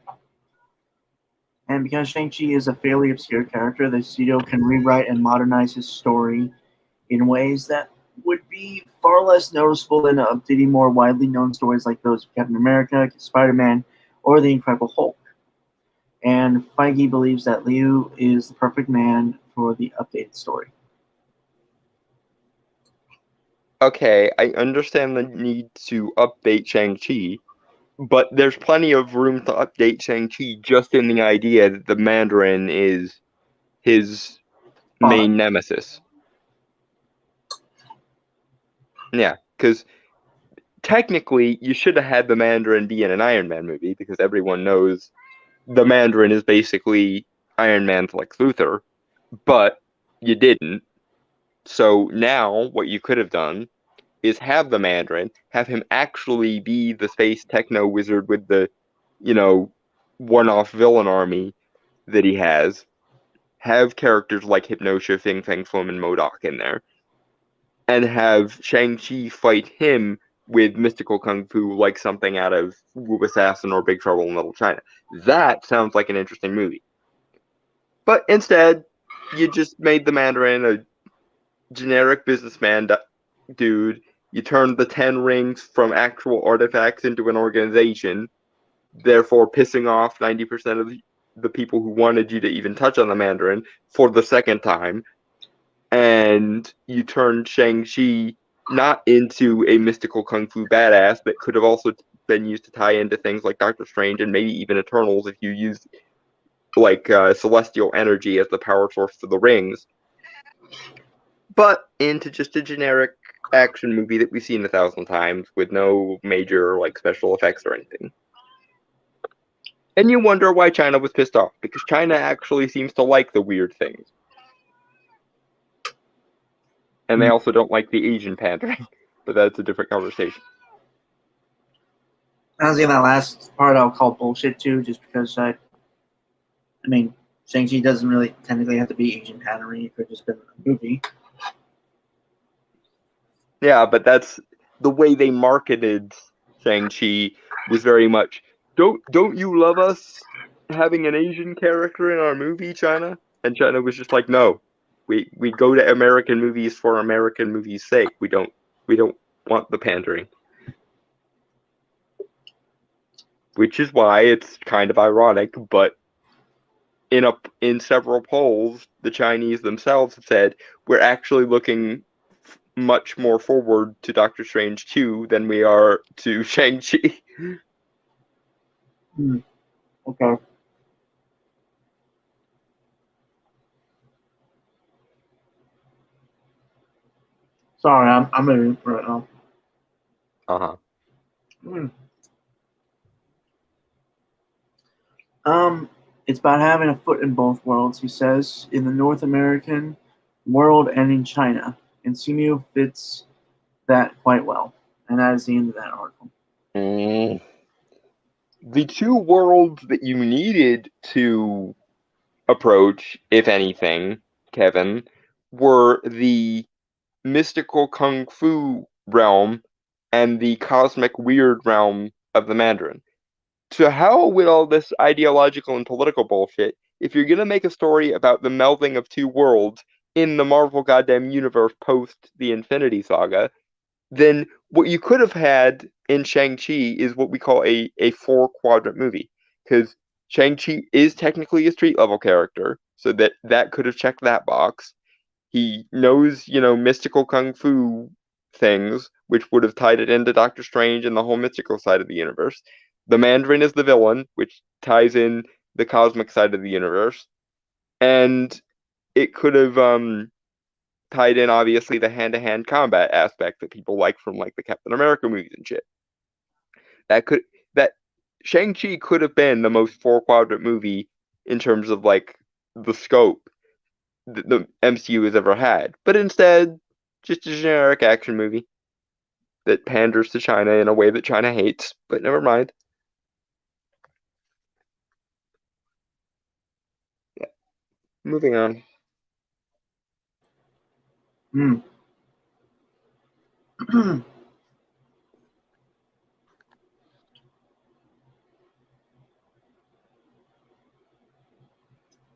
and because Shang-Chi is a fairly obscure character, the studio can rewrite and modernize his story in ways that would be far less noticeable than updating more widely known stories like those of Captain America, Spider-Man, or the Incredible Hulk. And Feige believes that Liu is the perfect man for the updated story. Okay, I understand the need to update Shang-Chi, but there's plenty of room to update Shang-Chi just in the idea that the Mandarin is his Father. main nemesis. Yeah, because technically you should have had the Mandarin be in an Iron Man movie, because everyone knows the Mandarin is basically Iron Man's Lex Luthor, but you didn't. So now what you could have done is have the Mandarin, have him actually be the space techno wizard with the, you know, one-off villain army that he has. Have characters like Hypnosha, Fing Fang Foom, and MODOK in there, and have Shang-Chi fight him with mystical kung fu like something out of Wu Assassin or Big Trouble in Little China. That sounds like an interesting movie. But instead, you just made the Mandarin a generic businessman dude. You turned the 10 rings from actual artifacts into an organization, therefore pissing off 90% of the people who wanted you to even touch on the Mandarin for the second time. And you turned Shang-Chi not into a mystical kung fu badass that could have also been used to tie into things like Doctor Strange and maybe even Eternals if you used like celestial energy as the power source for the rings, but into just a generic action movie that we've seen 1,000 times with no major like special effects or anything. And you wonder why China was pissed off, because China actually seems to like the weird things. And they also don't like the Asian pandering, but that's a different conversation. Honestly, that last part I'll call bullshit too, just because I mean, Shang-Chi doesn't really technically have to be Asian pattern. It could just been a movie. Yeah, but that's the way they marketed Shang-Chi was very much, don't you love us having an Asian character in our movie, China? And China was just like, no, we go to American movies for American movies' sake. We don't want the pandering. Which is why it's kind of ironic, but in several polls, the Chinese themselves have said we're actually looking much more forward to Doctor Strange 2 than we are to Shang-Chi. Okay. Sorry, I'm moving right now. Uh-huh. It's about having a foot in both worlds, he says, in the North American world and in China. And Simu fits that quite well. And that is the end of that article. Mm. The two worlds that you needed to approach, if anything, Kevin, were the mystical kung fu realm and the cosmic weird realm of the Mandarin. To hell with all this ideological and political bullshit. If you're gonna make a story about the melding of two worlds in the Marvel goddamn universe post the Infinity Saga, then what you could have had in Shang-Chi is what we call a four quadrant movie. Because Shang-Chi is technically a street level character, so that could have checked that box. He knows, mystical kung fu things, which would have tied it into Doctor Strange and the whole mystical side of the universe. The Mandarin is the villain, which ties in the cosmic side of the universe. And it could have tied in, obviously, the hand-to-hand combat aspect that people like from like the Captain America movies and shit. That Shang-Chi could have been the most four-quadrant movie in terms of like the scope that the MCU has ever had, but instead, just a generic action movie that panders to China in a way that China hates. But never mind. Yeah. Moving on. Hmm.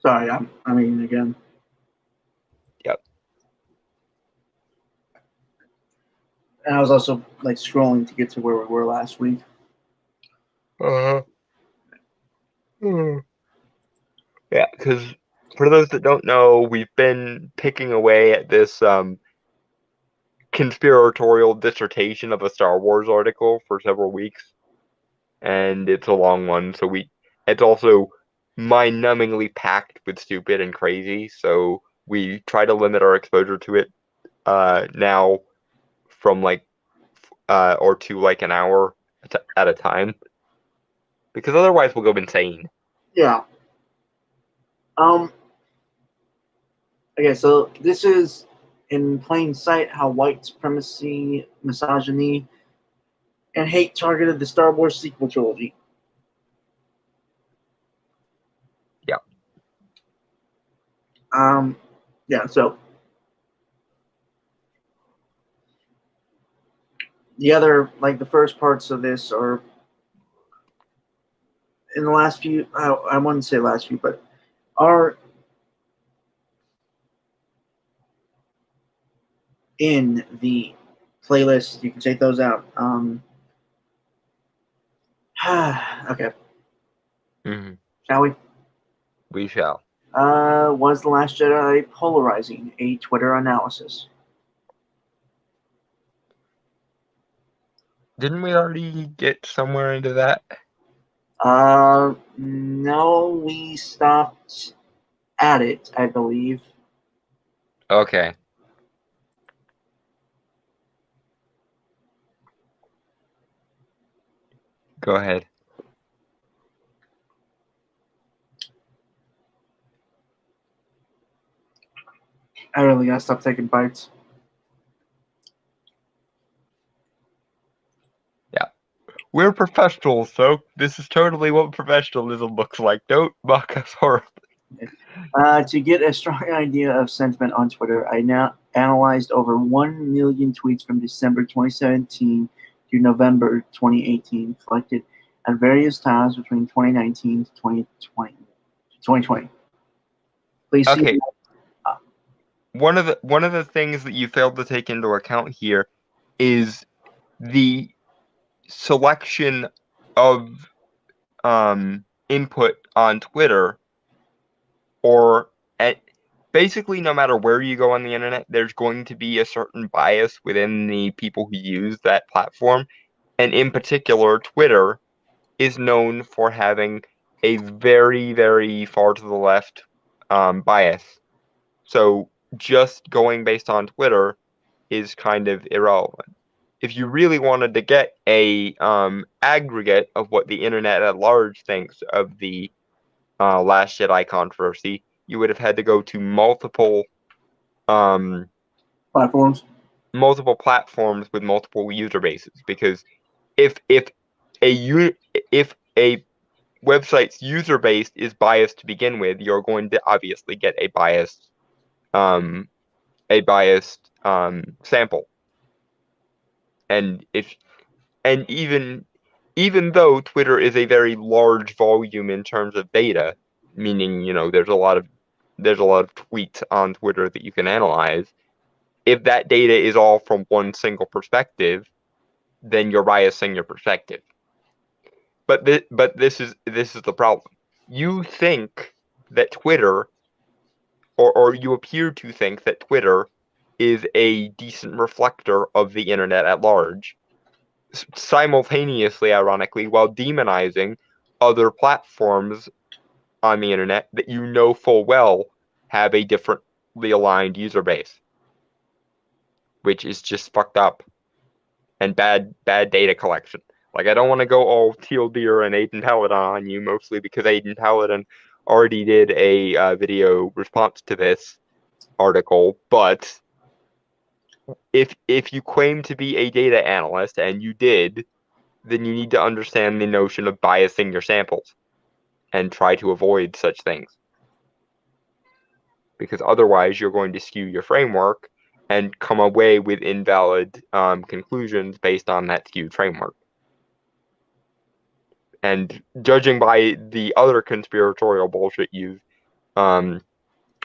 Sorry, I'm eating again. Yep. And I was also like scrolling to get to where we were last week. Uh-huh. Yeah, because for those that don't know, we've been picking away at this conspiratorial dissertation of a Star Wars article for several weeks, and it's a long one, so it's also mind-numbingly packed with stupid and crazy, so we try to limit our exposure to it now from like or to like an hour at a time, because otherwise we'll go insane. Yeah. Okay, so this is in plain sight how white supremacy, misogyny, and hate targeted the Star Wars sequel trilogy. Yeah. Yeah, so the other, like the first parts of this are in the last few, I wouldn't say last few, but are in the playlist. You can check those out. Okay. Mm-hmm. Shall we? We shall. Was The Last Jedi polarizing? A Twitter analysis. Didn't we already get somewhere into that? No, we stopped at it, I believe. Okay. Go ahead. I really gotta stop taking bites. Yeah. We're professionals, so this is totally what professionalism looks like. Don't mock us horribly. To get a strong idea of sentiment on Twitter, I now analyzed over 1 million tweets from December 2017 to November 2018, collected at various times between 2019 to 2020. Please see. Okay. One of the things that you failed to take into account here is the selection of input on Twitter, or at basically no matter where you go on the internet, there's going to be a certain bias within the people who use that platform, and in particular, Twitter is known for having a very, very far to the left bias. So just going based on Twitter is kind of irrelevant. If you really wanted to get a aggregate of what the internet at large thinks of the Last Jedi controversy, you would have had to go to um, Platforms. multiple platforms with multiple user bases, because if if a website's user base is biased to begin with, you're going to obviously get um, a biased sample. And if and even though Twitter is a very large volume in terms of data, meaning there's a lot of tweets on Twitter that you can analyze. If that data is all from one single perspective, then you're biasing your perspective. But this is the problem. You think that Twitter, or you appear to think that Twitter is a decent reflector of the internet at large, simultaneously, ironically, while demonizing other platforms on the internet that you know full well have a differently aligned user base, which is just fucked up and bad data collection. Like, I don't want to go all Teal Deer and Aiden Paladin on you, mostly because Aiden Paladin already did a video response to this article, but if you claim to be a data analyst, and you did, then you need to understand the notion of biasing your samples and try to avoid such things. Because otherwise you're going to skew your framework and come away with invalid conclusions based on that skewed framework. And judging by the other conspiratorial bullshit you've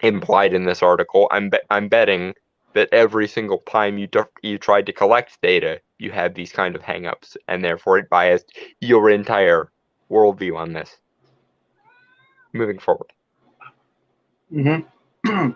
implied in this article, I'm betting that every single time you tried to collect data, you had these kind of hangups, and therefore it biased your entire worldview on this. Moving forward. Mm-hmm.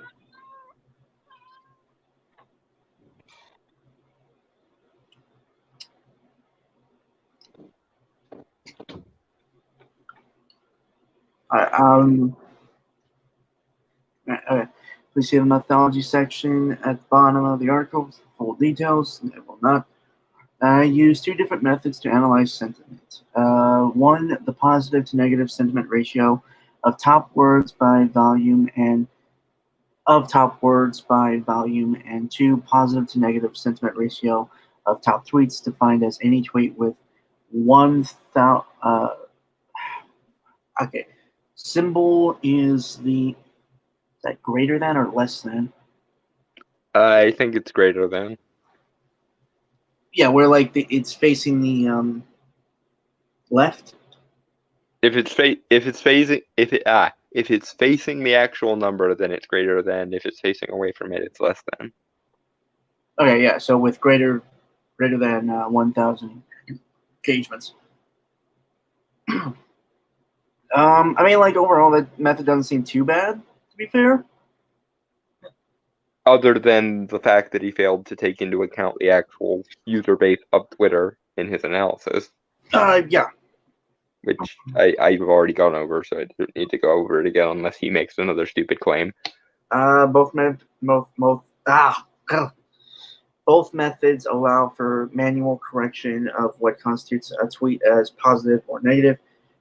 Please see the methodology section at the bottom of the article with full details. It will not use two different methods to analyze sentiment. One, the positive to negative sentiment ratio of top words by volume, and two, positive to negative sentiment ratio of top tweets, defined as any tweet with 1,000. Okay, symbol is that greater than or less than? I think it's greater than. Yeah, where like it's facing the left. If it's facing the actual number, then it's greater than. If it's facing away from it, it's less than. Okay, yeah. So with greater than 1,000 engagements. I mean, like overall, that method doesn't seem too bad. To be fair. Other than the fact that he failed to take into account the actual user base of Twitter in his analysis. Yeah. Which I've already gone over, so I don't need to go over it again unless he makes another stupid claim. Both methods allow for manual correction of what constitutes a tweet as positive or negative.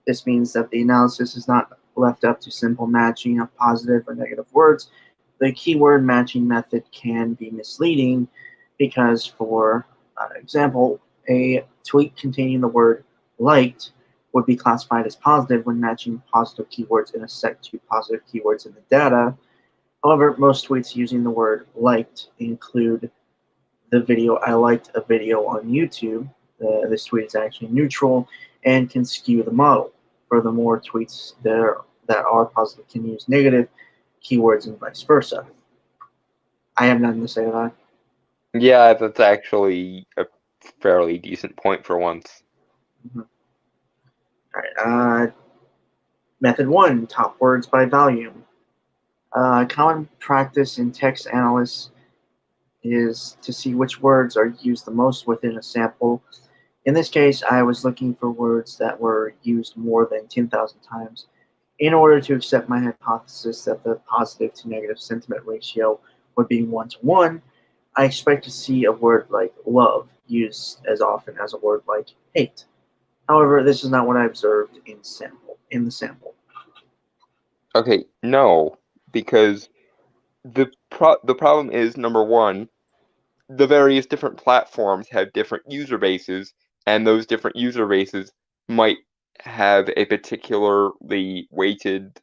This means that the analysis is not left up to simple matching of positive or negative words. The keyword matching method can be misleading because, for example, a tweet containing the word liked would be classified as positive when matching positive keywords in a set to positive keywords in the data. However, most tweets using the word liked include the video "I liked a video on YouTube." This tweet is actually neutral and can skew the model. Furthermore, tweets that are positive can use negative keywords and vice versa. I have nothing to say to that. Yeah, that's actually a fairly decent point for once. Mm-hmm. All right. Method 1, top words by volume. Common practice in text analysis is to see which words are used the most within a sample. In this case, I was looking for words that were used more than 10,000 times. In order to accept my hypothesis that the positive to negative sentiment ratio would be 1-to-1, I expect to see a word like love used as often as a word like hate. However, this is not what I observed in the sample. Okay, no, because the problem is, number one, the various different platforms have different user bases, and those different user bases might have a particularly weighted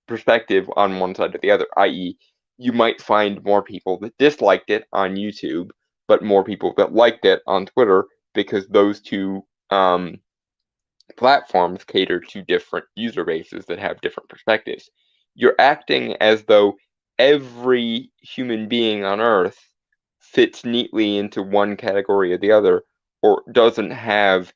perspective on one side or the other, i.e., you might find more people that disliked it on YouTube, but more people that liked it on Twitter, because those two platforms cater to different user bases that have different perspectives. You're acting as though every human being on Earth fits neatly into one category or the other, or doesn't have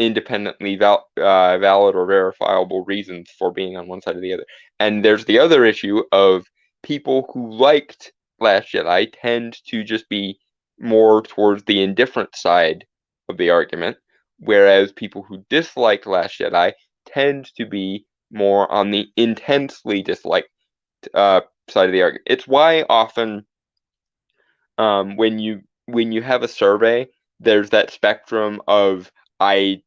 independently valid or verifiable reasons for being on one side or the other. And there's the other issue of people who liked Last Jedi tend to just be more towards the indifferent side of the argument, whereas people who dislike Last Jedi tend to be more on the intensely disliked side of the argument. It's why often when you have a survey, there's that spectrum of I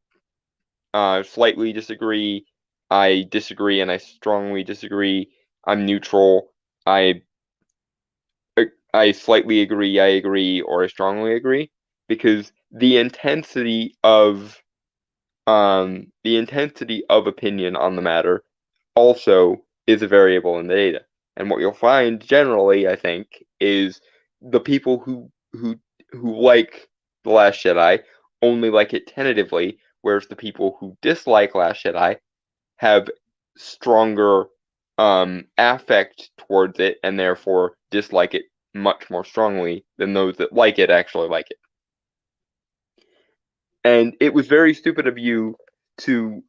slightly disagree, I disagree, and I strongly disagree. I'm neutral. I I slightly agree, I agree, or I strongly agree, because the intensity of opinion on the matter also is a variable in the data. And what you'll find generally, I think, is the people who like The Last Jedi only like it tentatively, whereas the people who dislike Last Jedi have stronger affect towards it and therefore dislike it much more strongly than those that like it actually like it. And it was very stupid of you to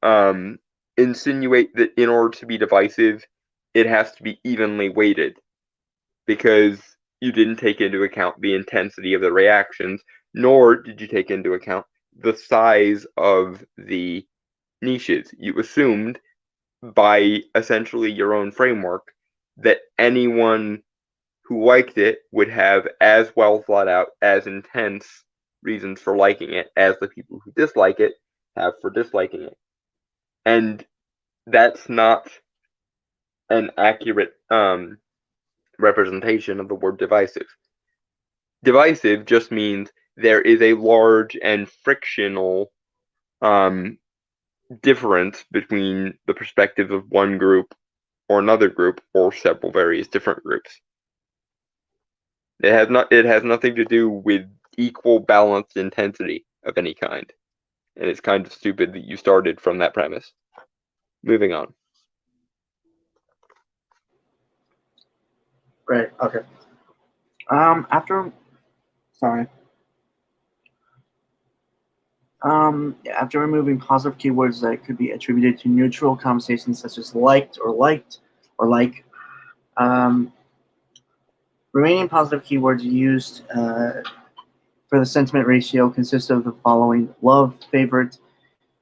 insinuate that in order to be divisive, it has to be evenly weighted, because you didn't take into account the intensity of the reactions, nor did you take into account the size of the niches. You assumed, by essentially your own framework, that anyone who liked it would have as well thought out, as intense reasons for liking it as the people who dislike it have for disliking it. And that's not an accurate representation of the word divisive. Divisive just means there is a large and frictional difference between the perspective of one group or another group or several various different groups. It has nothing to do with equal balanced intensity of any kind. And it's kind of stupid that you started from that premise. Moving on. Right. Okay. Sorry. After removing positive keywords that could be attributed to neutral conversations such as liked or like, remaining positive keywords used for the sentiment ratio consist of the following: love, favorite,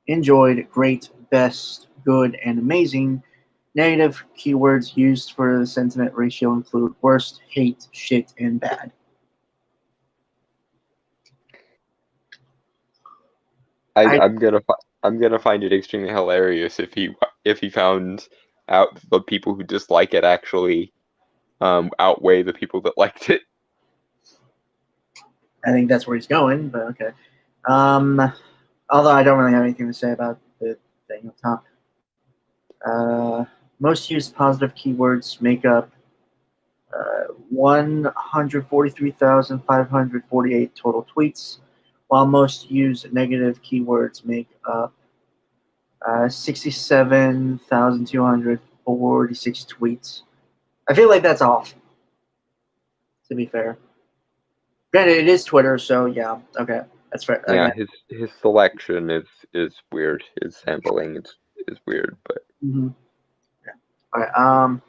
enjoyed, great, best, good, and amazing. Negative keywords used for the sentiment ratio include worst, hate, shit, and bad. I'm gonna find it extremely hilarious if he found out the people who dislike it actually outweigh the people that liked it. I think that's where he's going, but okay. Although I don't really have anything to say about the thing up top. Most used positive keywords make up 143,548 total tweets, while most used negative keywords make up 67,246 tweets. I feel like that's off, to be fair. Granted, it is Twitter, so yeah, okay, that's fair. Yeah, Okay. his selection is weird. His sampling is weird, but Mm-hmm. Yeah. All right.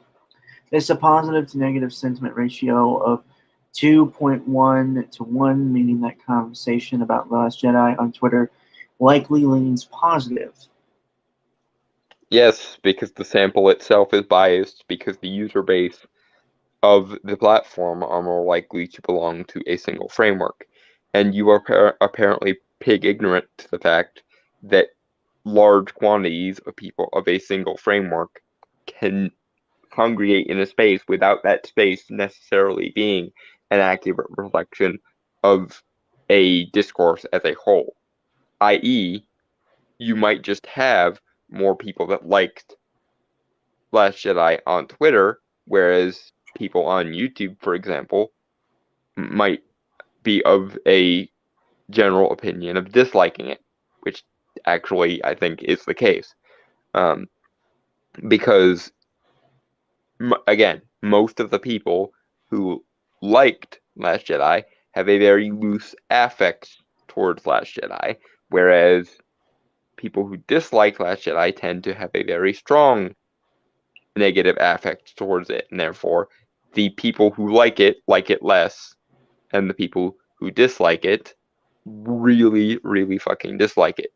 There's a positive to negative sentiment ratio of 2.1 to 1, meaning that conversation about Last Jedi on Twitter likely leans positive. yes, because the sample itself is biased, because the user base of the platform are more likely to belong to a single framework. And you are apparently pig ignorant to the fact that large quantities of people of a single framework can congregate in a space without that space necessarily being an accurate reflection of a discourse as a whole. I.e., you might just have more people that liked Last Jedi on Twitter, whereas people on YouTube, for example, might be of a general opinion of disliking it, which actually I think is the case. Because, again, most of the people who liked Last Jedi have a very loose affect towards Last Jedi, whereas people who dislike Last Jedi tend to have a very strong negative affect towards it, and therefore the people who like it less, and the people who dislike it really, really fucking dislike it.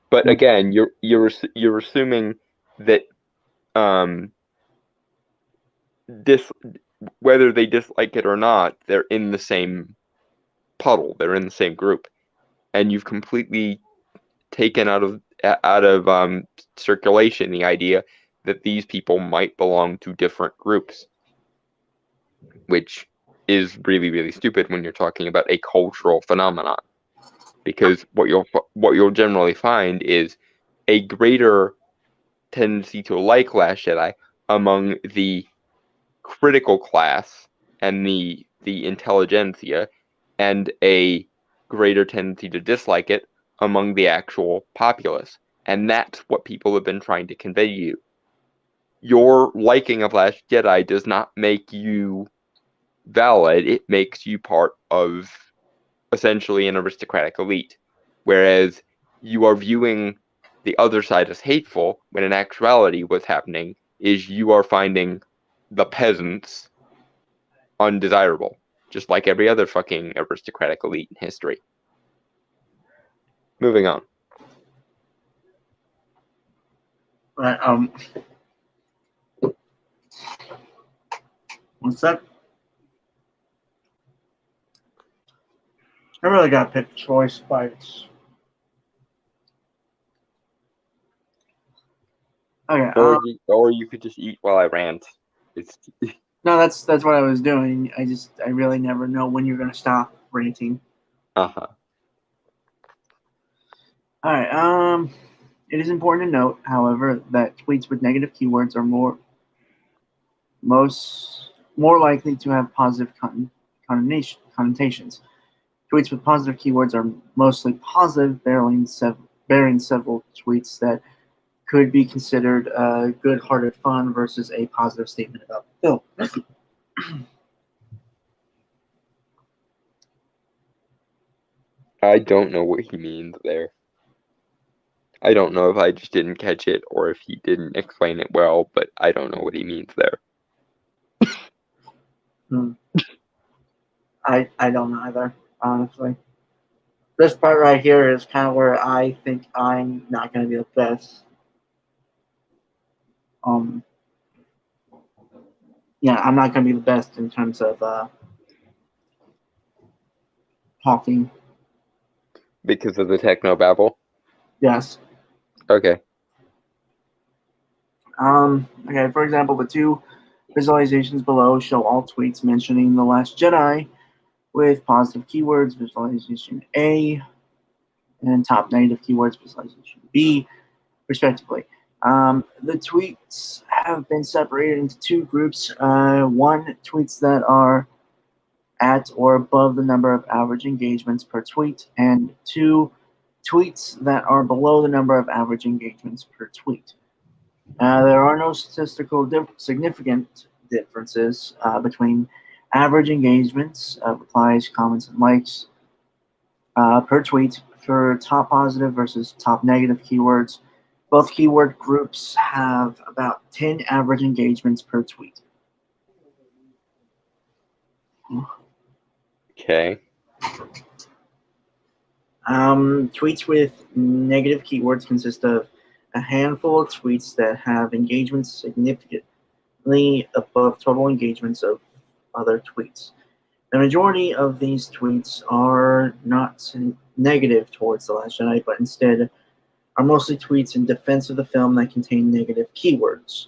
But again, you're assuming that dis whether they dislike it or not, they're in the same puddle, they're in the same group, and you've completely taken out of circulation the idea that these people might belong to different groups, which is really, really stupid when you're talking about a cultural phenomenon. Because what you'll generally find is a greater tendency to like Last Jedi among the critical class and the intelligentsia, and a greater tendency to dislike it among the actual populace. And that's what people have been trying to convey to you. Your liking of Last Jedi does not make you valid, it makes you part of essentially an aristocratic elite. Whereas you are viewing the other side as hateful, when in actuality what's happening is you are finding the peasants undesirable, just like every other fucking aristocratic elite in history. Moving on. Right, what's that? I really gotta pick choice bites. Okay. Or you could just eat while I rant. It's No, that's what I was doing. I really never know when you're gonna stop ranting. uh-huh. All right. It is important to note, however, that tweets with negative keywords are more likely to have positive connotations. Tweets with positive keywords are mostly positive, bearing several tweets that could be considered good-hearted fun versus a positive statement about the film. I don't know what he means there. I don't know if I just didn't catch it or if he didn't explain it well, but I don't know what he means there. I don't know either, honestly. This part right here is kind of where I think I'm not going to be the best. Yeah, I'm not going to be the best in terms of talking. Because of the techno babble? Yes. Okay. Okay, for example, the two visualizations below show all tweets mentioning The Last Jedi with positive keywords, visualization A, and top negative keywords, visualization B, respectively. The tweets have been separated into two groups. One, tweets that are at or above the number of average engagements per tweet, and two, tweets that are below the number of average engagements per tweet. There are no statistical significant differences between average engagements, replies, comments, and likes per tweet for top positive versus top negative keywords. Both keyword groups have about 10 average engagements per tweet. Okay. Tweets with negative keywords consist of a handful of tweets that have engagements significantly above total engagements of other tweets. The majority of these tweets are not negative towards The Last Jedi, but instead are mostly tweets in defense of the film that contain negative keywords.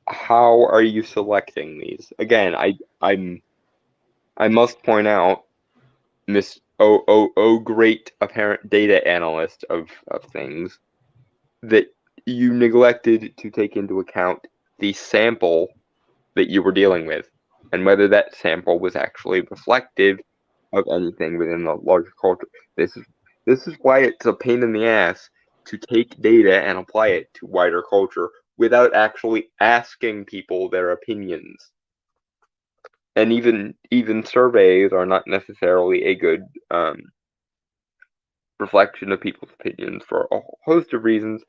How are you selecting these? Again, I must point out, Miss great apparent data analyst of things, that you neglected to take into account the sample that you were dealing with, and whether that sample was actually reflective of anything within the larger culture. This is why it's a pain in the ass to take data and apply it to wider culture without actually asking people their opinions. And even surveys are not necessarily a good reflection of people's opinions for a whole host of reasons.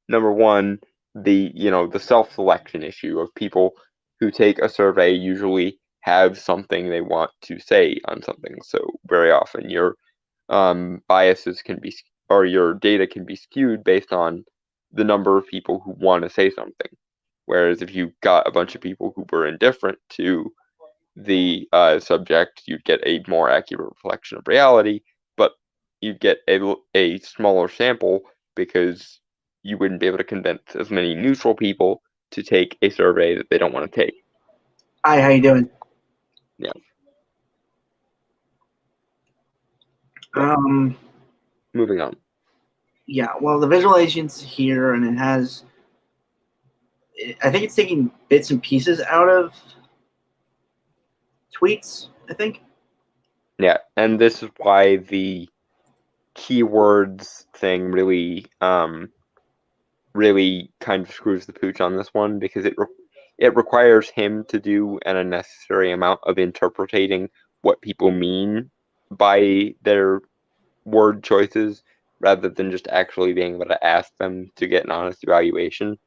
Number one, the self-selection issue of people who take a survey usually have something they want to say on something. So very often your biases can be, or your data can be skewed based on the number of people who want to say something. Whereas if you got a bunch of people who were indifferent to the subject, you'd get a more accurate reflection of reality, but you'd get a smaller sample because you wouldn't be able to convince as many neutral people to take a survey that they don't want to take. Hi, how you doing? Yeah. Moving on. Yeah, well, the visualization's here, and it has. I think it's taking bits and pieces out of tweets, I think. Yeah, and this is why the keywords thing really kind of screws the pooch on this one, because it requires him to do an unnecessary amount of interpreting what people mean by their word choices rather than just actually being able to ask them to get an honest evaluation.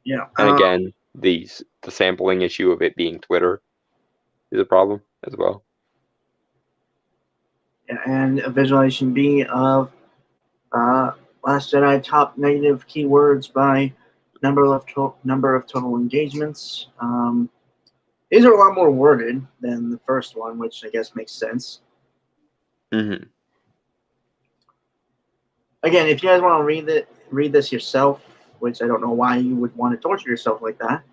Yeah. And again, the sampling issue of it being Twitter is a problem as well. And a visualization B of Last Jedi top negative keywords by number of total engagements. These are a lot more worded than the first one, which I guess makes sense. Mm-hmm. Again, if you guys want to read this yourself, which I don't know why you would want to torture yourself like that.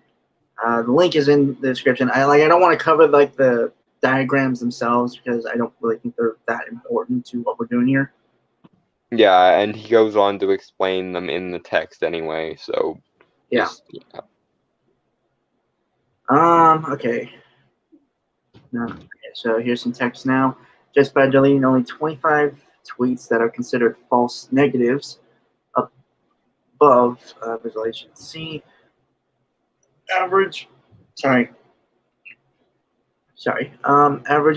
The link is in the description. I don't want to cover like the diagrams themselves because I don't really think they're that important to what we're doing here. Yeah, and he goes on to explain them in the text anyway, so yeah. Okay. No. Okay, so here's some text now. Just by deleting only 25 tweets that are considered false negatives above visualization C, average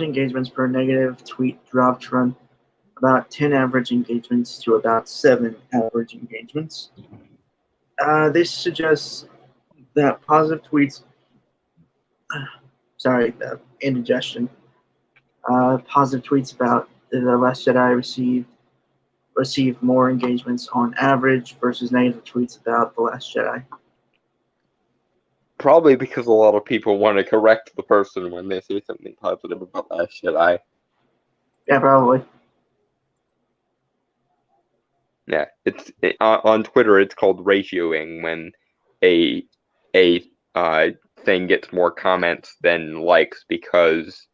engagements per negative tweet dropped from about 10 average engagements to about 7 average engagements. This suggests that positive tweets, indigestion. Positive tweets about The Last Jedi received more engagements on average versus negative tweets about The Last Jedi. Probably because a lot of people want to correct the person when they say something positive about Last Jedi. Yeah, probably. Yeah, on Twitter. It's called ratioing when a thing gets more comments than likes because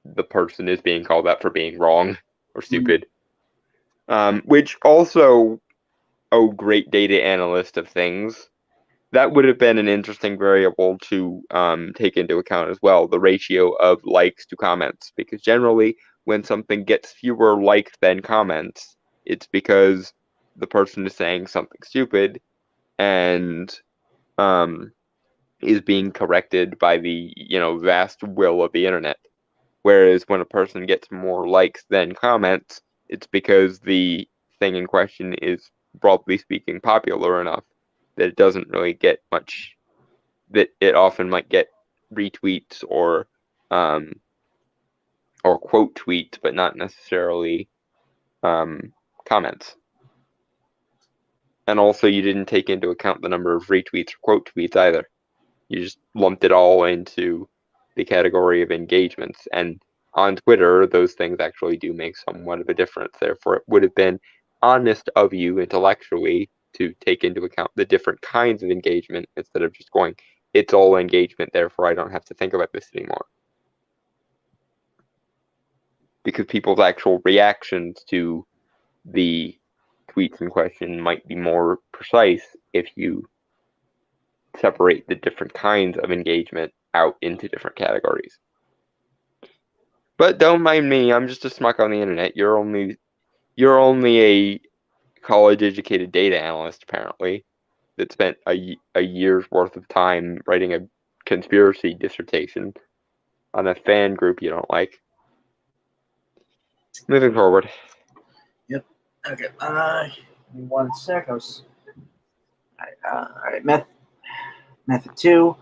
the person is being called out for being wrong or stupid. Which also, great data analyst of things, that would have been an interesting variable to take into account as well, the ratio of likes to comments, because generally when something gets fewer likes than comments, it's because the person is saying something stupid and is being corrected by the vast will of the internet. Whereas when a person gets more likes than comments, it's because the thing in question is, broadly speaking, popular enough that it doesn't really get much, that it often might get retweets or quote tweets, but not necessarily comments. And also, you didn't take into account the number of retweets or quote tweets either. You just lumped it all into the category of engagements. And on Twitter, those things actually do make somewhat of a difference. Therefore, it would have been honest of you intellectually to take into account the different kinds of engagement instead of just going, it's all engagement, therefore I don't have to think about this anymore. Because people's actual reactions to the tweets in question might be more precise if you separate the different kinds of engagement out into different categories. But don't mind me, I'm just a smuck on the internet. You're only a college-educated data analyst, apparently, that spent a year's worth of time writing a conspiracy dissertation on a fan group you don't like. Moving forward. Yep. Okay. Give me 1 sec. All right. Method two.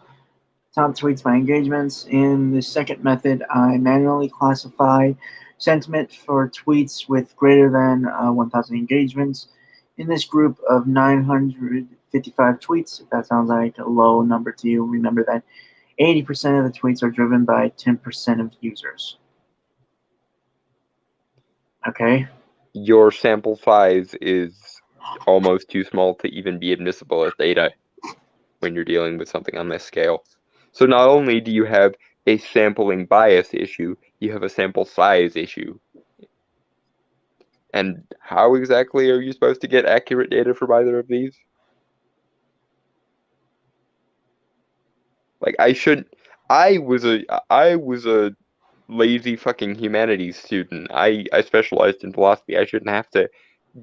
Top tweets by engagements. In the second method, I manually classify sentiment for tweets with greater than 1,000 engagements. In this group of 955 tweets, if that sounds like a low number to you, remember that 80% of the tweets are driven by 10% of users. Okay? Your sample size is almost too small to even be admissible as data when you're dealing with something on this scale. So not only do you have a sampling bias issue, you have a sample size issue. And how exactly are you supposed to get accurate data from either of these? Like I was a lazy fucking humanities student. I specialized in philosophy. I shouldn't have to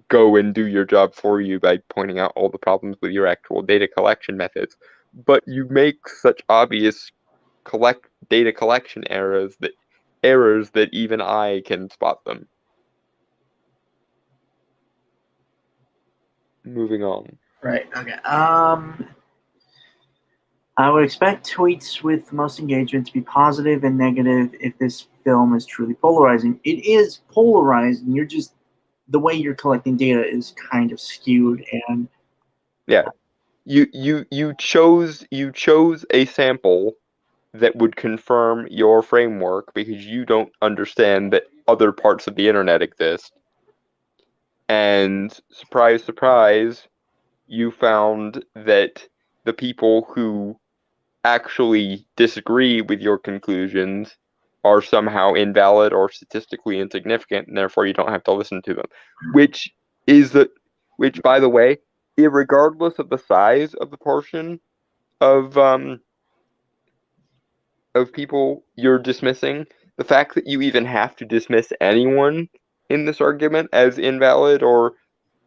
go and do your job for you by pointing out all the problems with your actual data collection methods. But you make such obvious data collection errors that even I can spot them. Moving on. Right. Okay. I would expect tweets with the most engagement to be positive and negative if this film is truly polarizing. It is polarized, and you're just the way you're collecting data is kind of skewed. And Yeah. You chose a sample that would confirm your framework because you don't understand that other parts of the internet exist. And surprise, surprise, you found that the people who actually disagree with your conclusions are somehow invalid or statistically insignificant, and therefore you don't have to listen to them. Which which, by the way, irregardless of the size of the portion of people you're dismissing, the fact that you even have to dismiss anyone in this argument as invalid or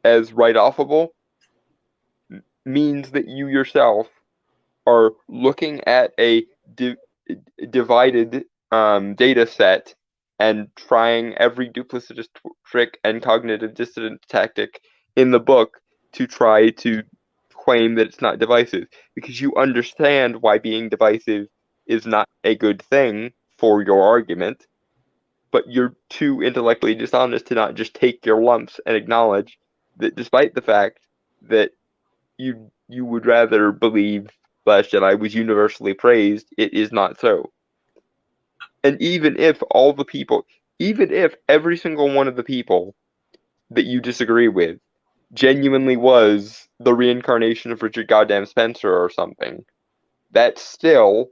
as write-offable means that you yourself are looking at a divided data set and trying every duplicitous trick and cognitive dissonance tactic in the book to try to claim that it's not divisive because you understand why being divisive is not a good thing for your argument, but you're too intellectually dishonest to not just take your lumps and acknowledge that despite the fact that you would rather believe Last Jedi was universally praised, it is not so. And even if every single one of the people that you disagree with genuinely was the reincarnation of Richard Goddamn Spencer or something, that still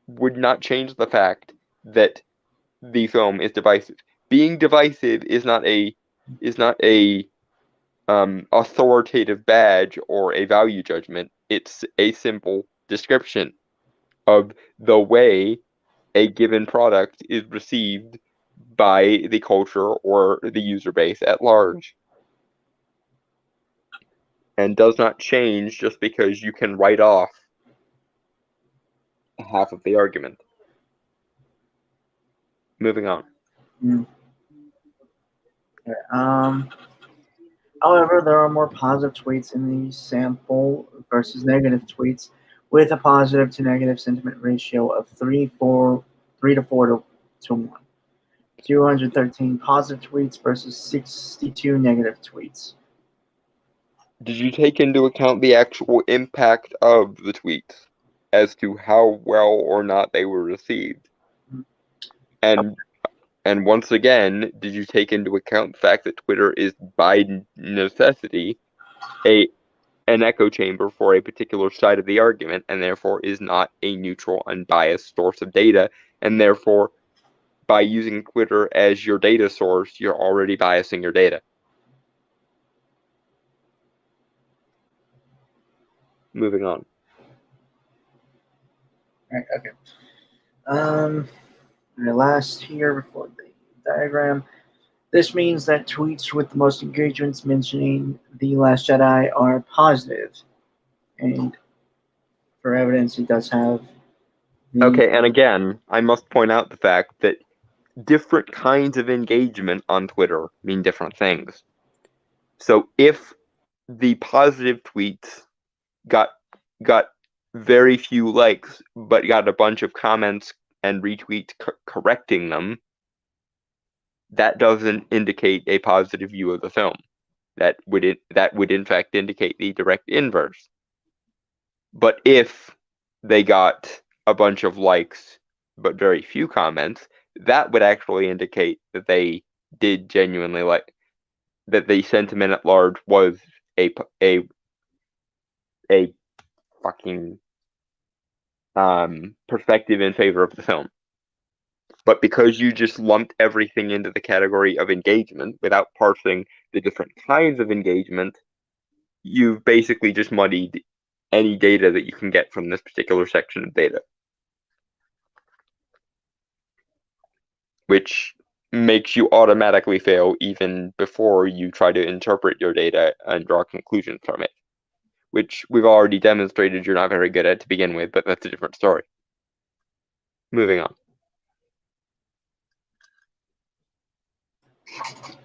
would not change the fact that the film is divisive. Being divisive is not a authoritative badge or a value judgment. It's a simple description of the way a given product is received by the culture or the user base at large, and does not change just because you can write off half of the argument. Moving on. However, there are more positive tweets in the sample versus negative tweets, with a positive to negative sentiment ratio of 3 to 4 to 1. 213 positive tweets versus 62 negative tweets. Did you take into account the actual impact of the tweets as to how well or not they were received? And once again, did you take into account the fact that Twitter is by necessity an echo chamber for a particular side of the argument, and therefore is not a neutral, unbiased source of data, and therefore, by using Twitter as your data source, you're already biasing your data. Moving on. Right, okay. Last here before the diagram. This means that tweets with the most engagements mentioning The Last Jedi are positive. And for evidence, it does have Okay, and again, I must point out the fact that different kinds of engagement on Twitter mean different things. So if the positive tweets got very few likes, but got a bunch of comments and retweets correcting them, that doesn't indicate a positive view of the film. That would in fact indicate the direct inverse. But if they got a bunch of likes but very few comments, that would actually indicate that they did genuinely like, that the sentiment at large was a fucking perspective in favor of the film. But because you just lumped everything into the category of engagement without parsing the different kinds of engagement, you've basically just muddied any data that you can get from this particular section of data, which makes you automatically fail even before you try to interpret your data and draw conclusions from it, which we've already demonstrated you're not very good at to begin with, but that's a different story. Moving on.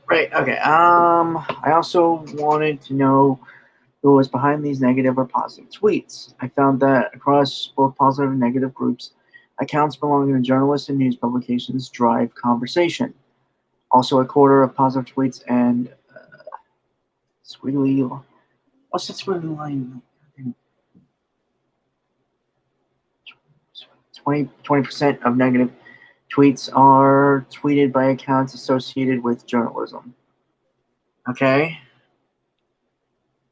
Right. Okay. I also wanted to know who was behind these negative or positive tweets. I found that across both positive and negative groups, accounts belonging to journalists and news publications drive conversation. Also, a quarter of positive tweets and squiggly. What's that squiggly line? 20% of negative tweets are tweeted by accounts associated with journalism. Okay.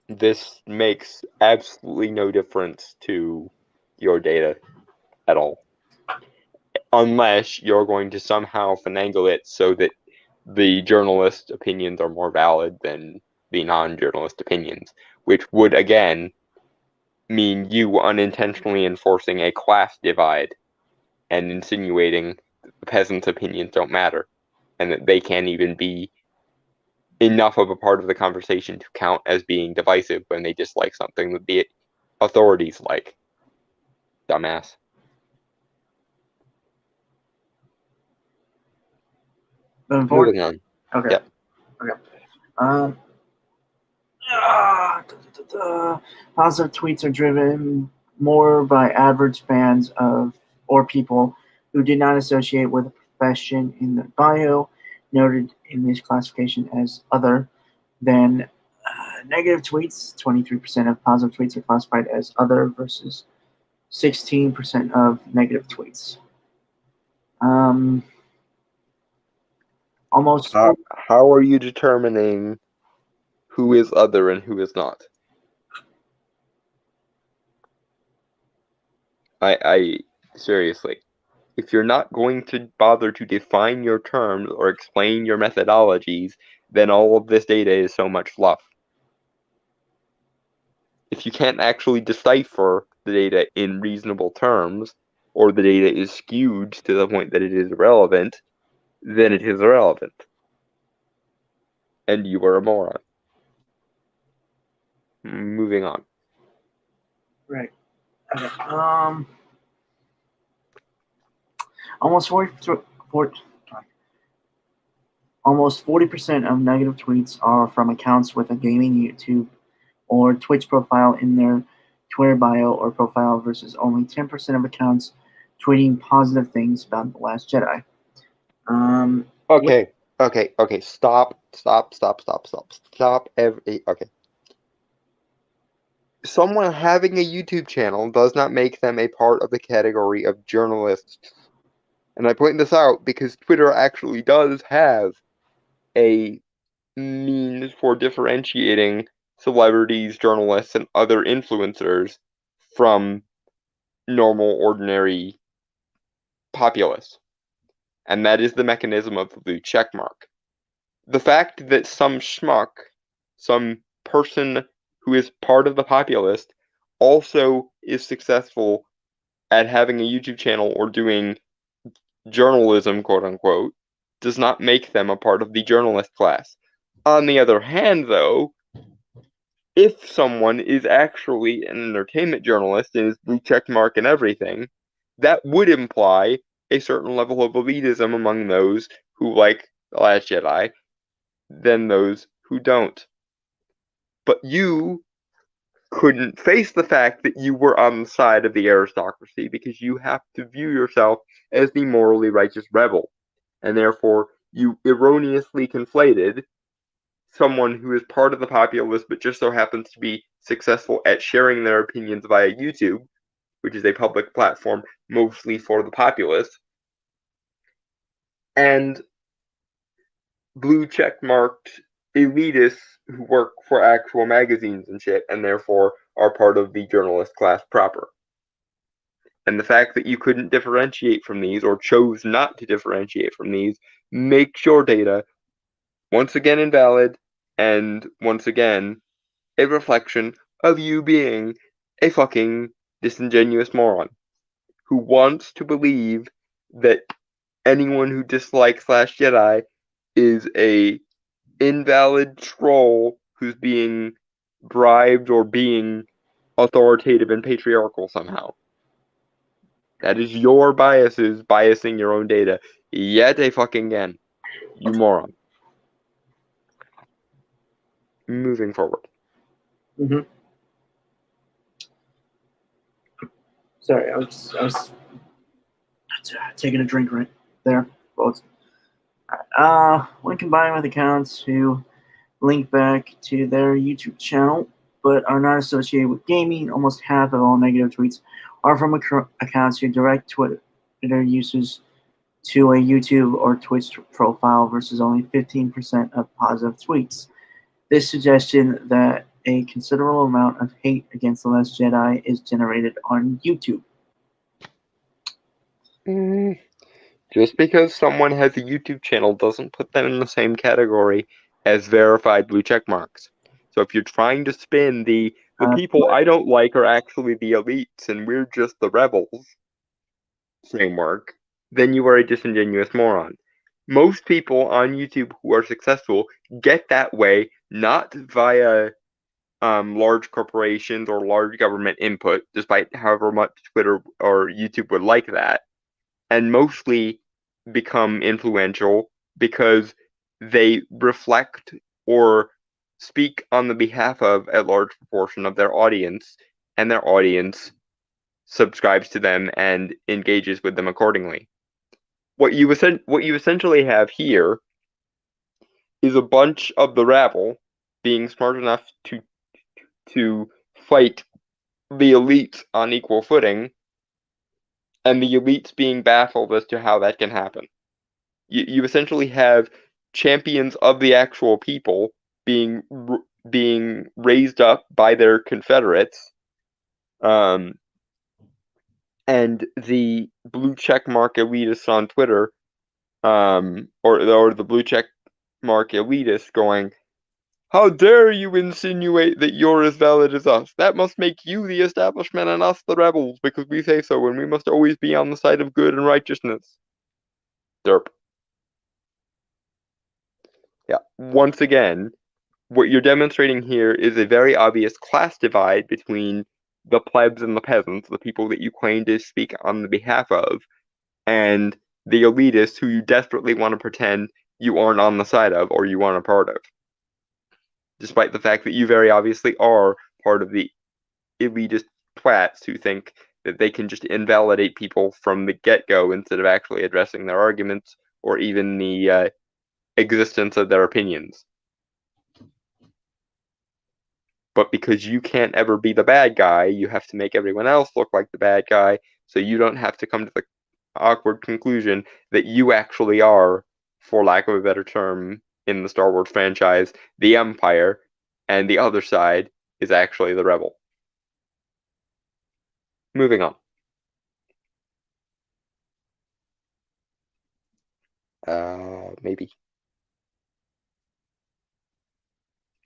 This makes absolutely no difference to your data at all. Unless you're going to somehow finagle it so that the journalist opinions are more valid than the non-journalist opinions, which would again mean you unintentionally enforcing a class divide and insinuating that the peasants' opinions don't matter and that they can't even be enough of a part of the conversation to count as being divisive when they dislike something that the authorities like. Dumbass. Moving forward. Moving on. Okay. Yep. Okay. Um, Positive tweets are driven more by average fans of or people who did not associate with a profession in the bio, noted in this classification as other, than negative tweets. 23% of positive tweets are classified as other versus 16% of negative tweets. Almost. How are you determining who is other and who is not? I seriously, if you're not going to bother to define your terms or explain your methodologies, then all of this data is so much fluff. If you can't actually decipher the data in reasonable terms, or the data is skewed to the point that it is irrelevant, then it is irrelevant. And you are a moron. Moving on. Right. Okay. Almost 40% of negative tweets are from accounts with a gaming, YouTube, or Twitch profile in their Twitter bio or profile versus only 10% of accounts tweeting positive things about The Last Jedi. Okay. Stop. Okay. Someone having a YouTube channel does not make them a part of the category of journalists. And I point this out because Twitter actually does have a means for differentiating celebrities, journalists, and other influencers from normal, ordinary populace. And that is the mechanism of the blue checkmark. The fact that some schmuck, some person who is part of the populace, also is successful at having a YouTube channel or doing journalism, quote unquote, does not make them a part of the journalist class. On the other hand, though, if someone is actually an entertainment journalist and is blue check mark and everything, that would imply a certain level of elitism among those who like The Last Jedi than those who don't. but you couldn't face the fact that you were on the side of the aristocracy because you have to view yourself as the morally righteous rebel, and therefore you erroneously conflated someone who is part of the populace but just so happens to be successful at sharing their opinions via YouTube, which is a public platform mostly for the populace, and blue check marked elitists who work for actual magazines and shit and therefore are part of the journalist class proper. And the fact that you couldn't differentiate from these or chose not to differentiate from these makes your data once again invalid and once again a reflection of you being a fucking disingenuous moron who wants to believe that anyone who dislikes Last Jedi is a invalid troll who's being bribed or being authoritative and patriarchal somehow. That is your biases biasing your own data yet a fucking again. You moron. Moving forward. Mm-hmm. Sorry, I was taking a drink right there, folks. When combined with accounts who link back to their YouTube channel but are not associated with gaming, almost half of all negative tweets are from accounts who direct Twitter users to a YouTube or Twitch profile versus only 15% of positive tweets. This suggestion that a considerable amount of hate against The Last Jedi is generated on YouTube. Just because someone has a YouTube channel doesn't put them in the same category as verified blue check marks. So if you're trying to spin the people I don't like are actually the elites and we're just the rebels framework, then you are a disingenuous moron. Most people on YouTube who are successful get that way not via large corporations or large government input, despite however much Twitter or YouTube would like that, and mostly become influential because they reflect or speak on the behalf of a large proportion of their audience, and their audience subscribes to them and engages with them accordingly. What you essentially have here is a bunch of the rabble being smart enough to fight the elites on equal footing, and the elites being baffled as to how that can happen. You essentially have champions of the actual people being raised up by their confederates, and the blue check mark elitists on Twitter, or the blue check mark elitists going, "How dare you insinuate that you're as valid as us? That must make you the establishment and us the rebels because we say so, and we must always be on the side of good and righteousness." Derp. Yeah. Once again, what you're demonstrating here is a very obvious class divide between the plebs and the peasants, the people that you claim to speak on the behalf of, and the elitists who you desperately want to pretend you aren't on the side of or you aren't a part of. Despite the fact that you very obviously are part of the elitist twats who think that they can just invalidate people from the get-go instead of actually addressing their arguments or even the existence of their opinions. But because you can't ever be the bad guy, you have to make everyone else look like the bad guy, so you don't have to come to the awkward conclusion that you actually are, for lack of a better term, in the Star Wars franchise, the Empire, and the other side is actually the Rebel. Moving on. Maybe.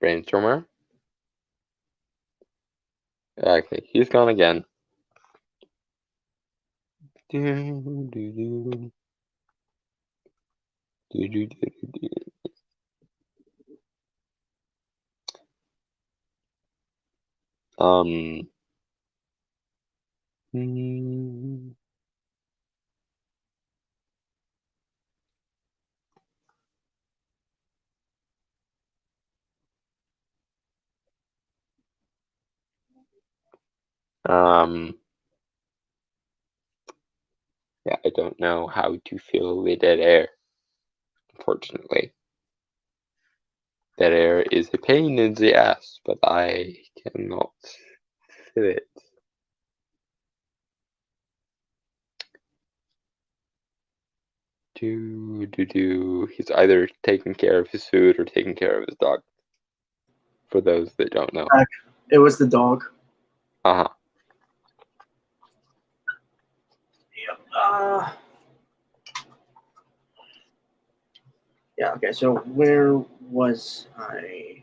Brainstormer? Okay, he's gone again. Um. Um, yeah, I don't know how to fill the dead air, unfortunately. Dead air is a pain in the ass, but I cannot fill it. He's either taking care of his food or taking care of his dog. For those that don't know. It was the dog. Uh-huh. Yep. Yeah, okay, so where was I?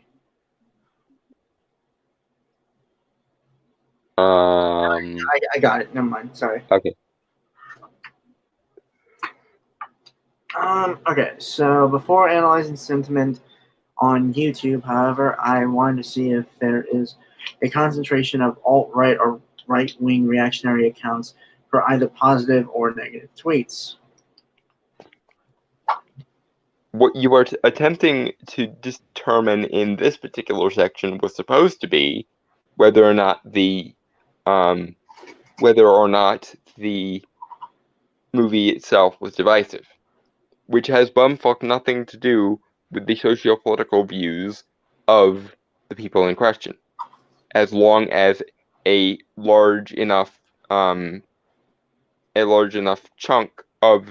I got it. Never mind. Sorry. Okay. Okay, so before analyzing sentiment on YouTube, however, I wanted to see if there is a concentration of alt-right or right-wing reactionary accounts for either positive or negative tweets. What you are attempting to determine in this particular section was supposed to be whether or not the movie itself was divisive, which has bumfuck nothing to do with the socio-political views of the people in question, as long as a large enough chunk of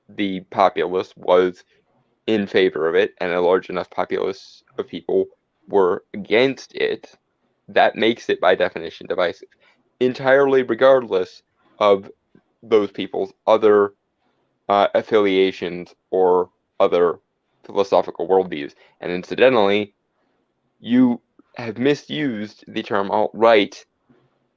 the populace was in favor of it and a large enough populace of people were against it, that makes it by definition divisive, entirely regardless of those people's other affiliations or other philosophical worldviews. And incidentally, you have misused the term alt-right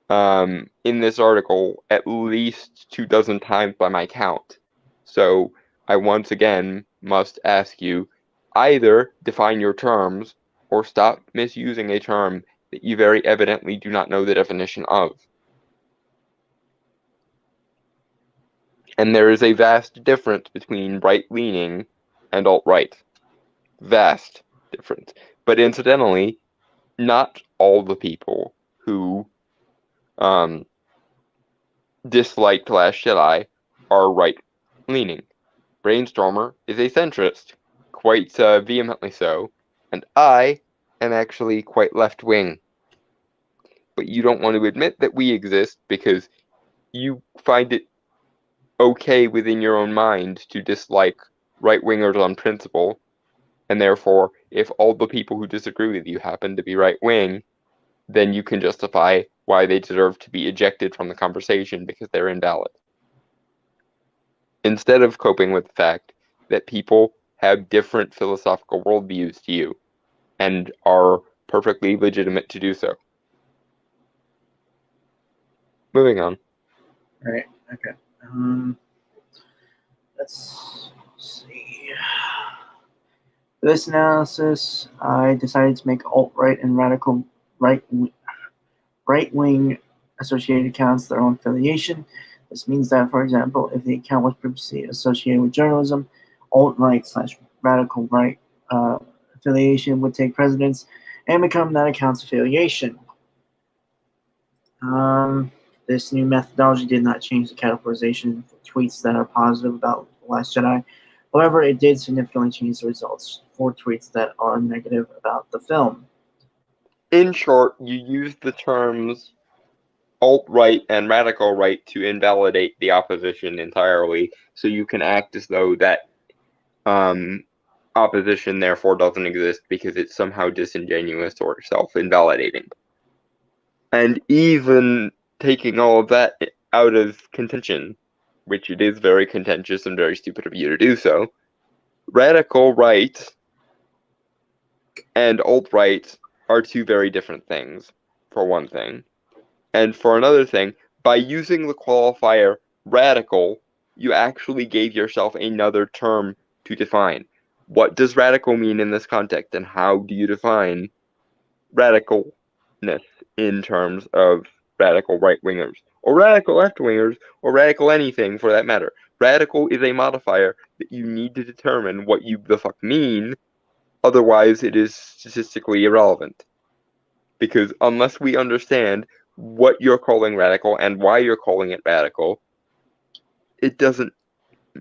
in this article at least 24 times by my count. So I once again must ask you, either define your terms or stop misusing a term that you very evidently do not know the definition of. And there is a vast difference between right-leaning and alt-right. Vast difference. But incidentally, not all the people who disliked Last Jedi are right-leaning. Brainstormer is a centrist, quite vehemently so, and I am actually quite left-wing. But you don't want to admit that we exist because you find it okay within your own mind to dislike right-wingers on principle, and therefore, if all the people who disagree with you happen to be right-wing, then you can justify why they deserve to be ejected from the conversation because they're invalid. Instead of coping with the fact that people have different philosophical worldviews to you and are perfectly legitimate to do so. Moving on. Right. Okay. Let's see. For this analysis, I decided to make alt-right and radical right-wing associated accounts their own affiliation. This means that, for example, if the account was previously associated with journalism, alt-right slash radical right affiliation would take precedence and become that account's affiliation. This new methodology did not change the categorization for tweets that are positive about The Last Jedi. However, it did significantly change the results for tweets that are negative about the film. In short, you use the terms alt-right and radical right to invalidate the opposition entirely, so you can act as though that opposition therefore doesn't exist because it's somehow disingenuous or self-invalidating. And even taking all of that out of contention, which it is very contentious and very stupid of you to do so, radical right and alt-right are two very different things, for one thing. And for another thing, by using the qualifier radical, you actually gave yourself another term to define. What does radical mean in this context, and how do you define radicalness in terms of radical right-wingers, or radical left-wingers, or radical anything for that matter? Radical is a modifier that you need to determine what you the fuck mean, otherwise it is statistically irrelevant. Because unless we understand what you're calling radical and why you're calling it radical, it doesn't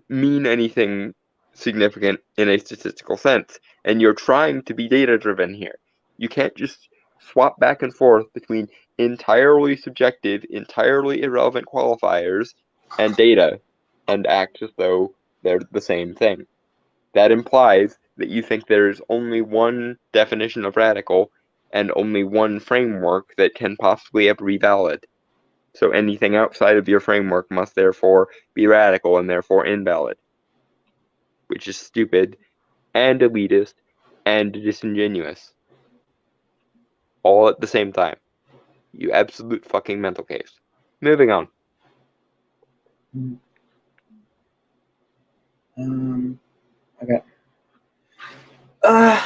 mean anything significant in a statistical sense. And you're trying to be data-driven here. You can't just swap back and forth between entirely subjective, entirely irrelevant qualifiers and data and act as though they're the same thing. That implies that you think there's only one definition of radical and only one framework that can possibly ever be valid. So anything outside of your framework must therefore be radical and therefore invalid, which is stupid and elitist and disingenuous. All at the same time. You absolute fucking mental case. Moving on. Okay.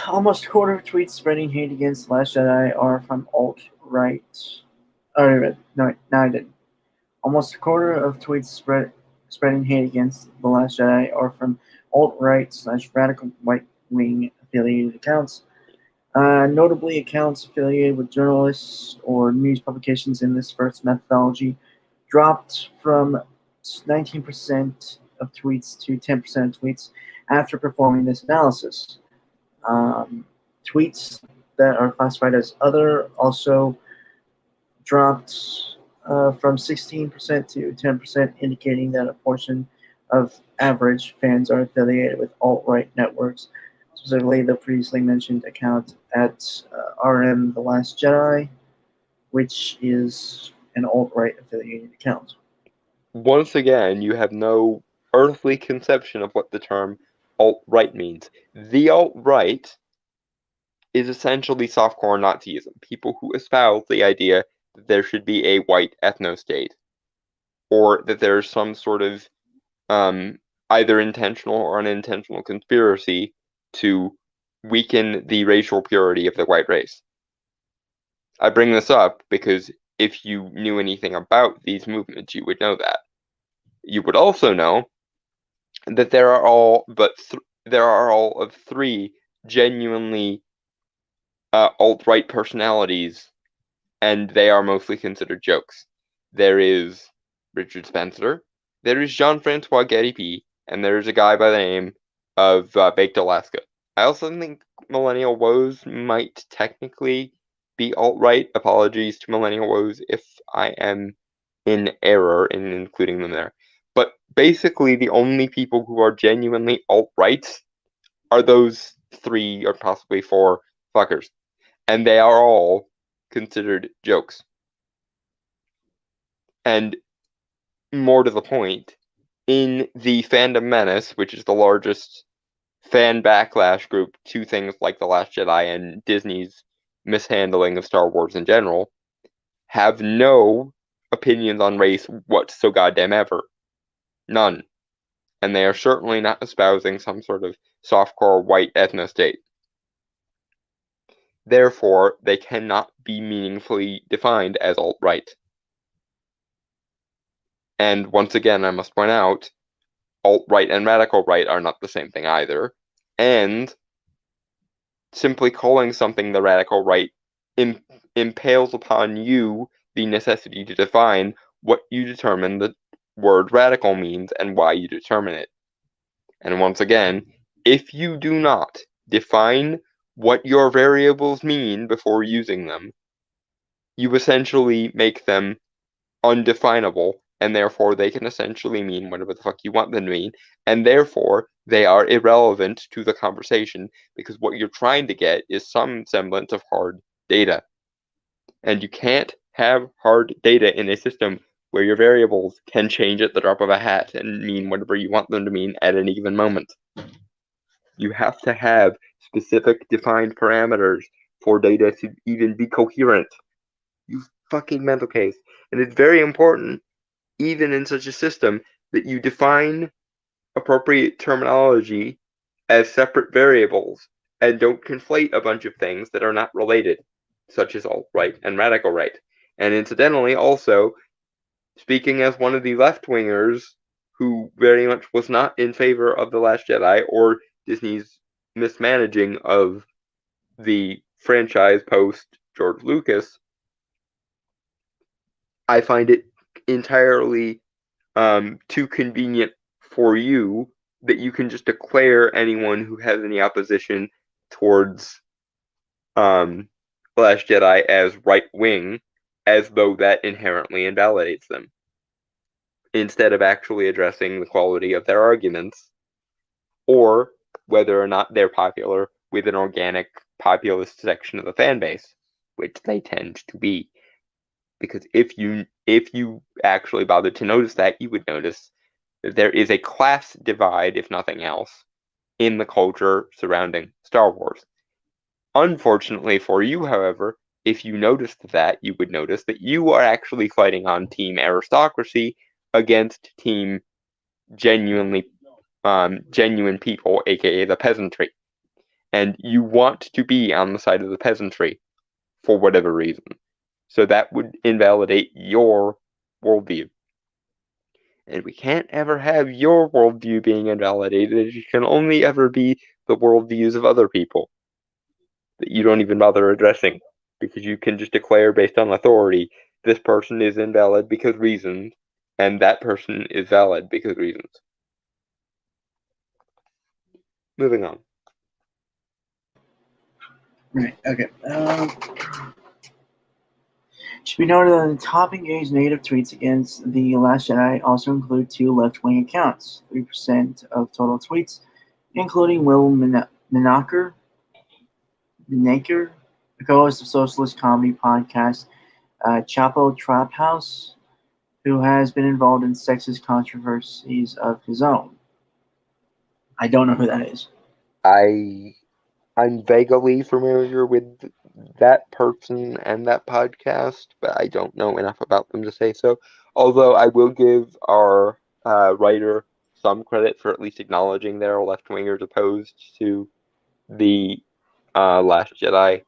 Almost a quarter of tweets spreading hate against The Last Jedi are from alt-right. Oh, no, I didn't. Almost a quarter of tweets spreading hate against The Last Jedi are from alt-right / radical right-wing affiliated accounts. Notably, accounts affiliated with journalists or news publications in this first methodology dropped from 19% of tweets to 10% of tweets after performing this analysis. Tweets that are classified as other also dropped from 16% to 10%, indicating that a portion of average fans are affiliated with alt-right networks, specifically the previously mentioned account at RM The Last Jedi, which is an alt-right affiliated account. Once again, you have no earthly conception of what the term alt-right means. The alt-right is essentially softcore Nazism. People who espouse the idea that there should be a white ethno-state, or that there's some sort of either intentional or unintentional conspiracy to weaken the racial purity of the white race. I bring this up because if you knew anything about these movements, you would know that. You would also know that there are all of three genuinely alt-right personalities, and they are mostly considered jokes. There is Richard Spencer, there is Jean-Francois Gariepy, and there's a guy by the name of Baked Alaska. I also think Millennial Woes might technically be alt-right. Apologies to Millennial Woes if I am in error in including them there. But basically, the only people who are genuinely alt-right are those 3 or possibly 4 fuckers. And they are all considered jokes. And more to the point, in the Fandom Menace, which is the largest fan backlash group to things like The Last Jedi and Disney's mishandling of Star Wars in general, have no opinions on race whatso goddamn ever. None. And they are certainly not espousing some sort of softcore white ethno-state. Therefore, they cannot be meaningfully defined as alt-right. And once again, I must point out, alt-right and radical right are not the same thing either. And simply calling something the radical right impales upon you the necessity to define what you determine the word radical means and why you determine it. And once again, if you do not define what your variables mean before using them, you essentially make them undefinable, and therefore they can essentially mean whatever the fuck you want them to mean, and therefore they are irrelevant to the conversation, because what you're trying to get is some semblance of hard data. And you can't have hard data in a system where your variables can change at the drop of a hat and mean whatever you want them to mean at any given moment. You have to have specific defined parameters for data to even be coherent. You fucking mental case. And it's very important, even in such a system, that you define appropriate terminology as separate variables and don't conflate a bunch of things that are not related, such as alt-right and radical right. And incidentally, also, speaking as one of the left-wingers who very much was not in favor of The Last Jedi or Disney's mismanaging of the franchise post George Lucas, I find it entirely too convenient for you that you can just declare anyone who has any opposition towards Last Jedi as right wing, as though that inherently invalidates them, instead of actually addressing the quality of their arguments or whether or not they're popular with an organic populist section of the fan base, which they tend to be. Because if you actually bothered to notice that, you would notice that there is a class divide, if nothing else, in the culture surrounding Star Wars. Unfortunately for you, however, if you noticed that, you would notice that you are actually fighting on team aristocracy against team genuine people, aka the peasantry. And you want to be on the side of the peasantry for whatever reason. So that would invalidate your worldview. And we can't ever have your worldview being invalidated. It can only ever be the worldviews of other people that you don't even bother addressing. Because you can just declare based on authority, this person is invalid because reasons, and that person is valid because reasons. Moving on. Right. Okay. Should be noted that the top engaged negative tweets against The Last Jedi also include 2 left-wing accounts, 3% of total tweets, including Will Menaker, the co-host of socialist comedy podcast Chapo Trap House, who has been involved in sexist controversies of his own. I don't know who that is. I'm vaguely familiar with that person and that podcast, but I don't know enough about them to say so. Although I will give our writer some credit for at least acknowledging there are left-wingers opposed to the Last Jedi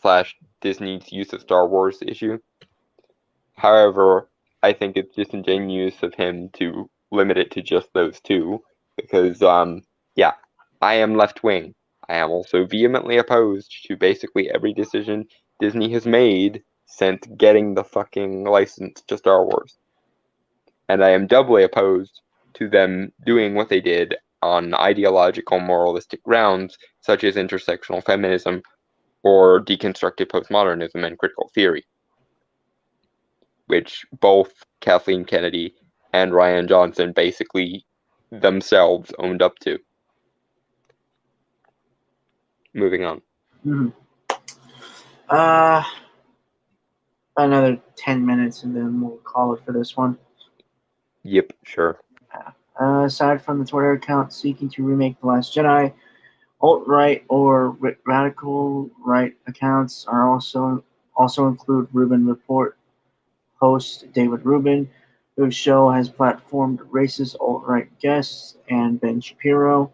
/ Disney's use of Star Wars issue. However, I think it's disingenuous of him to limit it to just those two, because, yeah, I am left-wing. I am also vehemently opposed to basically every decision Disney has made since getting the fucking license to Star Wars. And I am doubly opposed to them doing what they did on ideological moralistic grounds, such as intersectional feminism or deconstructed postmodernism and critical theory, which both Kathleen Kennedy and Rian Johnson basically themselves owned up to. Moving on. Mm-hmm. Another 10 minutes and then we'll call it for this one. Yep, sure. Aside from the Twitter account seeking to remake The Last Jedi, alt-right or radical right accounts are also include Rubin Report host David Rubin, whose show has platformed racist alt-right guests, and Ben Shapiro.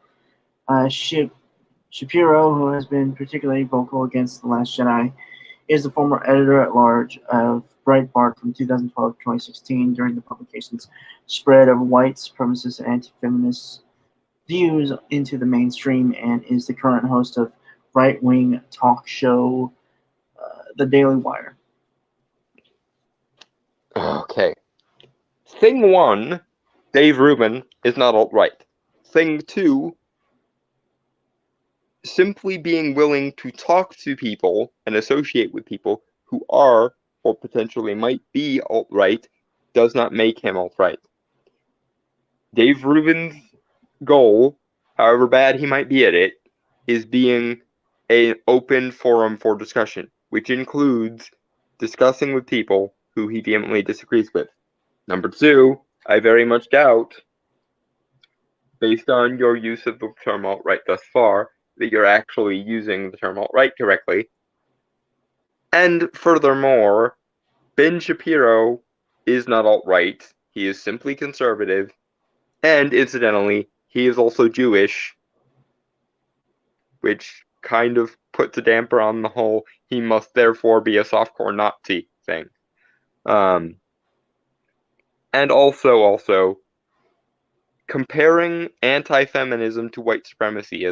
Shapiro, who has been particularly vocal against The Last Jedi, is the former editor-at-large of Breitbart from 2012 to 2016 during the publication's spread of white supremacist and anti-feminist views into the mainstream, and is the current host of right-wing talk show The Daily Wire. Okay. Thing 1, Dave Rubin is not alt-right. Thing 2, simply being willing to talk to people and associate with people who are or potentially might be alt-right does not make him alt-right. Dave Rubin's goal, however bad he might be at it, is being an open forum for discussion, which includes discussing with people who he vehemently disagrees with. Number 2, I very much doubt, based on your use of the term alt-right thus far, that you're actually using the term alt-right correctly. And furthermore, Ben Shapiro is not alt-right. He is simply conservative. And incidentally, he is also Jewish, which kind of puts a damper on the whole he must therefore be a softcore Nazi thing. And also comparing anti-feminism to white supremacy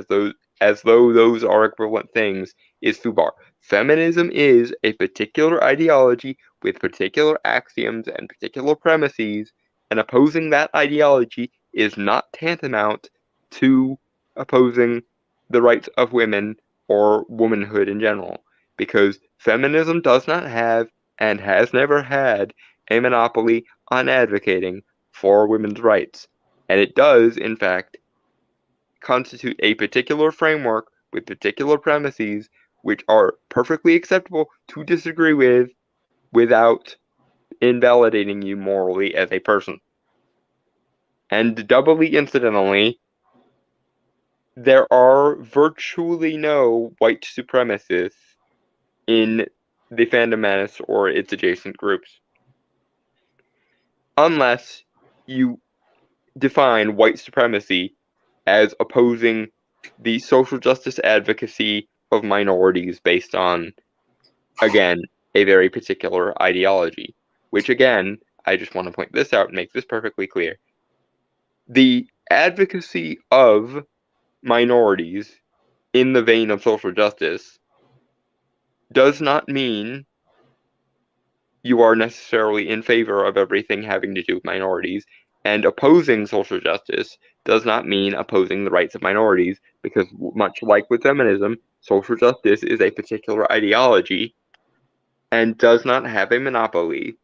as though those are equivalent things is FUBAR. Feminism is a particular ideology with particular axioms and particular premises, and opposing that ideology is not tantamount to opposing the rights of women or womanhood in general, because feminism does not have and has never had a monopoly on advocating for women's rights, and it does, in fact, constitute a particular framework with particular premises which are perfectly acceptable to disagree with without invalidating you morally as a person. And doubly incidentally, there are virtually no white supremacists in the Fandom Menace or its adjacent groups. Unless you define white supremacy as opposing the social justice advocacy of minorities based on, again, a very particular ideology. Which, again, I just want to point this out and make this perfectly clear. The advocacy of minorities in the vein of social justice does not mean you are necessarily in favor of everything having to do with minorities, and opposing social justice does not mean opposing the rights of minorities, because much like with feminism, social justice is a particular ideology and does not have a monopoly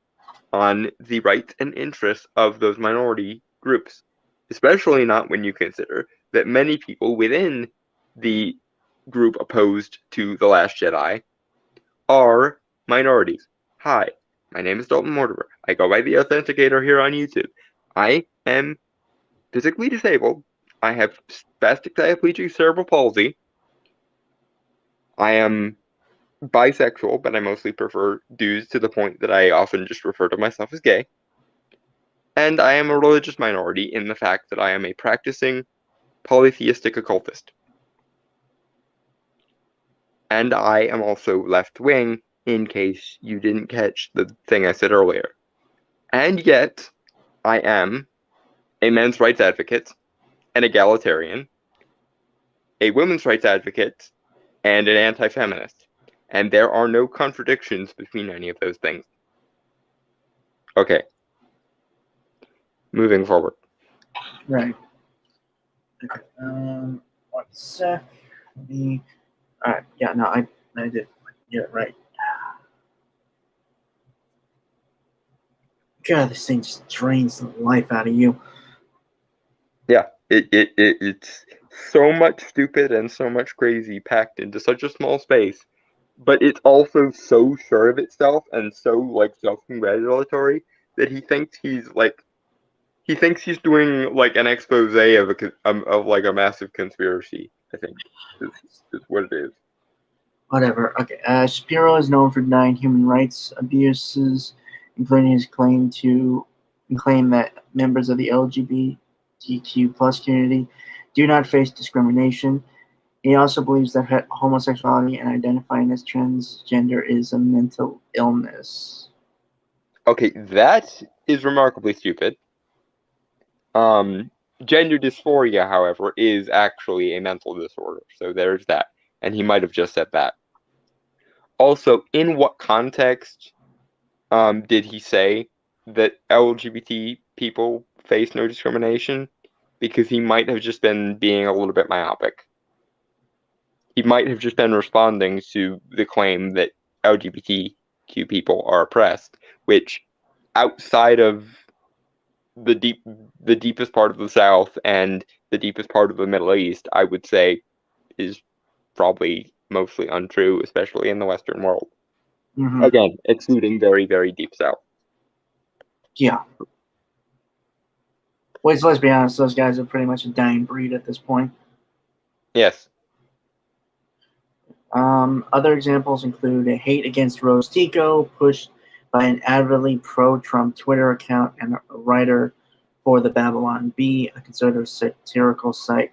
on the rights and interests of those minority groups, especially not when you consider that many people within the group opposed to The Last Jedi are minorities. Hi, my name is Dalton Mortimer. I go by The Authenticator here on YouTube. I am physically disabled. I have spastic diaplegic cerebral palsy. I am bisexual, but I mostly prefer dudes to the point that I often just refer to myself as gay. And I am a religious minority in the fact that I am a practicing polytheistic occultist. And I am also left-wing, in case you didn't catch the thing I said earlier. And yet, I am a men's rights advocate, an egalitarian, a women's rights advocate, and an anti-feminist. And there are no contradictions between any of those things. Okay. Moving forward. Right. Okay. 1 sec. Alright, yeah, no, I did get it right. God, this thing just drains the life out of you. Yeah, it's so much stupid and so much crazy packed into such a small space, but it's also so sure of itself and so like self-congratulatory that he thinks he's doing like an expose of like a massive conspiracy. I think is what it is. Whatever. Okay. Shapiro is known for denying human rights abuses, including his claim that members of the LGBTQ plus community do not face discrimination. He also believes that homosexuality and identifying as transgender is a mental illness. Okay, that is remarkably stupid. Gender dysphoria, however, is actually a mental disorder, so there's that. And he might have just said that. Also, in what context did he say that LGBT people face no discrimination? Because he might have just been being a little bit myopic. He might have just been responding to the claim that LGBTQ people are oppressed, which, outside of the deepest part of the South and the deepest part of the Middle East, I would say is probably mostly untrue, especially in the Western world. Mm-hmm. Again, excluding very, very deep South. Yeah. Wait, so let's be honest, those guys are pretty much a dying breed at this point. Yes. Other examples include a hate against Rose Tico, pushed by an avidly pro-Trump Twitter account and a writer for the Babylon Bee, a conservative satirical site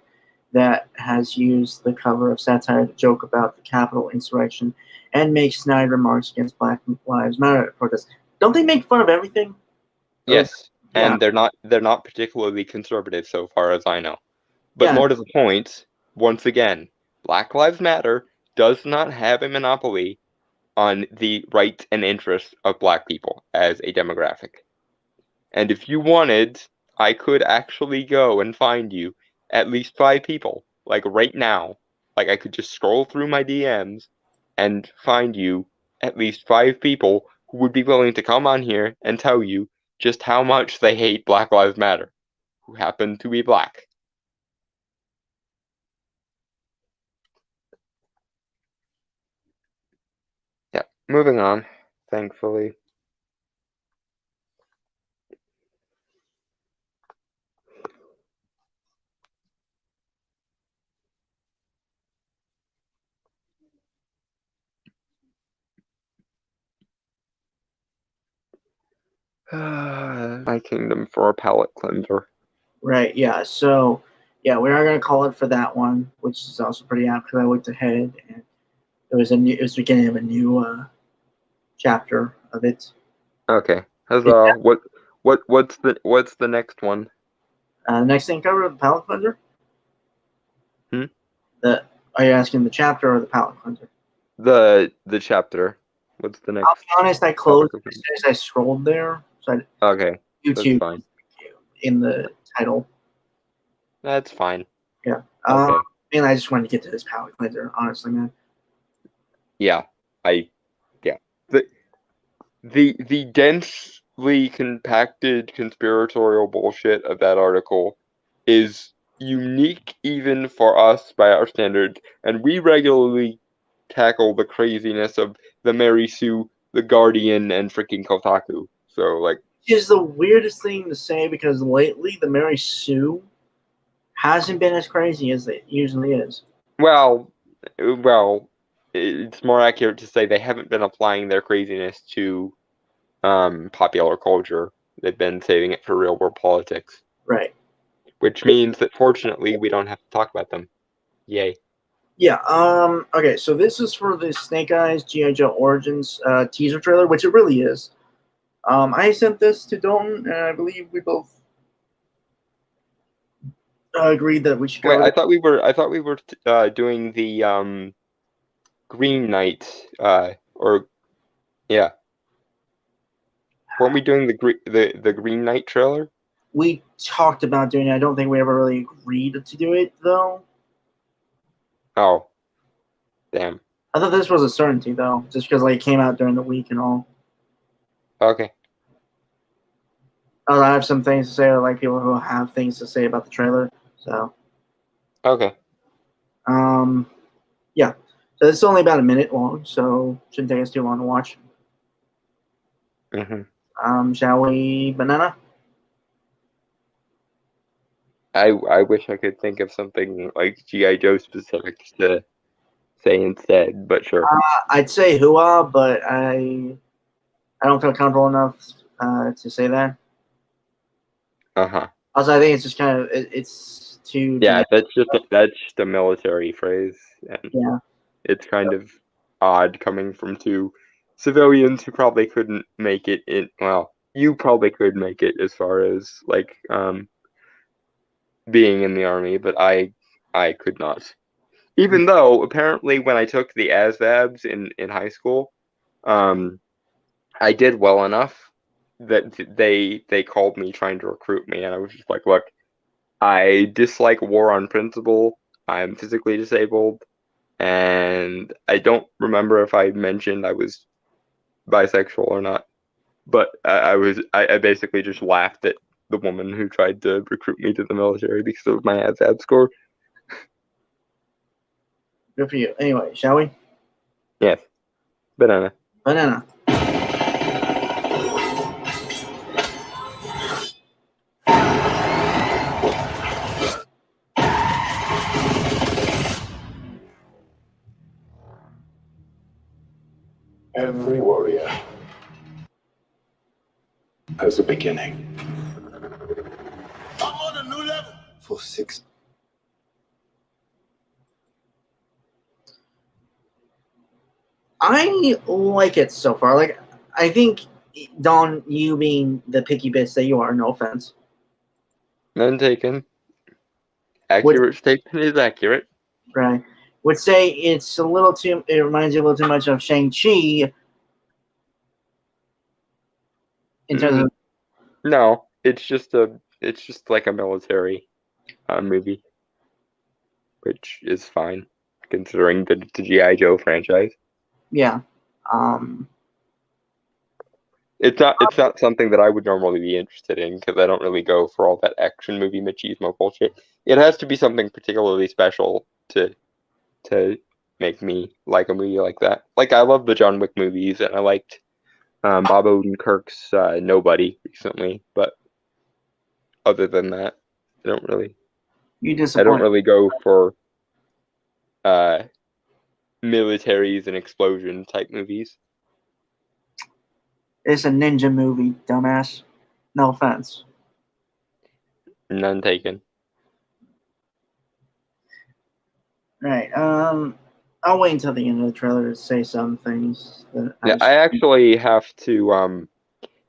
that has used the cover of satire to joke about the Capitol insurrection and make snide remarks against Black Lives Matter protests. Don't they make fun of everything? Yes, Yeah. and they're not particularly conservative so far as I know. But Yeah. more to the point, once again, Black Lives Matter does not have a monopoly on the rights and interests of black people as a demographic. And if you wanted, I could actually go and find you at least 5 people, like right now. Like I could just scroll through my DMs and find you at least 5 people who would be willing to come on here and tell you just how much they hate Black Lives Matter, who happen to be black. Yeah, moving on, thankfully. My kingdom for a palate cleanser. Right. Yeah. So, yeah, we are going to call it for that one, which is also pretty apt because I looked ahead and it was the beginning of a new chapter of it. Okay. Yeah. Huzzah. What's the next one? Next thing cover, the palate cleanser. Hmm? Are you asking the chapter or the palate cleanser? The chapter. What's the next? I'll be honest, I closed as soon as I scrolled there. So Okay. YouTube That's fine. in the title. That's fine. Yeah. Okay. And I just wanted to get to this palate cleanser, honestly, man. Yeah. The densely compacted conspiratorial bullshit of that article is unique even for us by our standards, and we regularly tackle the craziness of the Mary Sue, the Guardian, and freaking Kotaku. So like, Which is the weirdest thing to say because lately the Mary Sue hasn't been as crazy as it usually is. well, it's more accurate to say they haven't been applying their craziness to popular culture. They've been saving it for real world politics. Right. Which means that fortunately we don't have to talk about them. Yay. Yeah. Okay. So this is for the Snake Eyes GI Joe Origins teaser trailer, which it really is. I sent this to Dalton, and I believe we both agreed that we should go. Wait, I thought we were doing the Green Knight or yeah. Weren't we doing the Green Knight trailer? We talked about doing it. I don't think we ever really agreed to do it, though. Oh, damn. I thought this was a certainty, though, just because like it came out during the week and all. Okay. I have some things to say. I like people who have things to say about the trailer. So, Okay. yeah. So it's only about a minute long, so shouldn't take us too long to watch. Shall we, Banana? I wish I could think of something like G.I. Joe specific to say instead, but sure. I'd say Hua, but I don't feel comfortable enough to say that. Also, I think it's just kind of it's too. Yeah, that's just a military phrase, and yeah, it's kind of odd coming from 2 civilians who probably couldn't make it in. Well, you probably could make it as far as like being in the army, but I could not. Even though apparently when I took the ASVABs in high school, I did well enough that they called me trying to recruit me, and I was just like, look, I dislike war on principle. I'm physically disabled, and I don't remember if I mentioned I was bisexual or not. But I basically just laughed at the woman who tried to recruit me to the military because of my ASVAB score. good for you. Anyway, shall we? Yes, Banana. Banana. Every warrior has a beginning. I'm on a new level. For 6. I like it so far. Like, I think, Don, you being the picky bitch that you are, no offense. None taken. Accurate statement is accurate. Right. would say it's a little too. It reminds you a little too much of Shang-Chi in terms of. No, it's just like a military movie, which is fine considering the G.I. Joe franchise. Yeah. It's not something that I would normally be interested in because I don't really go for all that action movie machismo bullshit. It has to be something particularly special to make me like a movie like that. Like I love the John Wick movies, and I liked Bob Odenkirk's Nobody recently, but other than that, I don't You I don't disappoint. really go for militaries and explosion type movies. It's a ninja movie, dumbass. No offense. None taken. Right. I'll wait until the end of the trailer to say some things. Yeah, I actually have to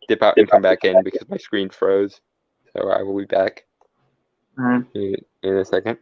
dip out and come back in because my screen froze. So I will be back in a second.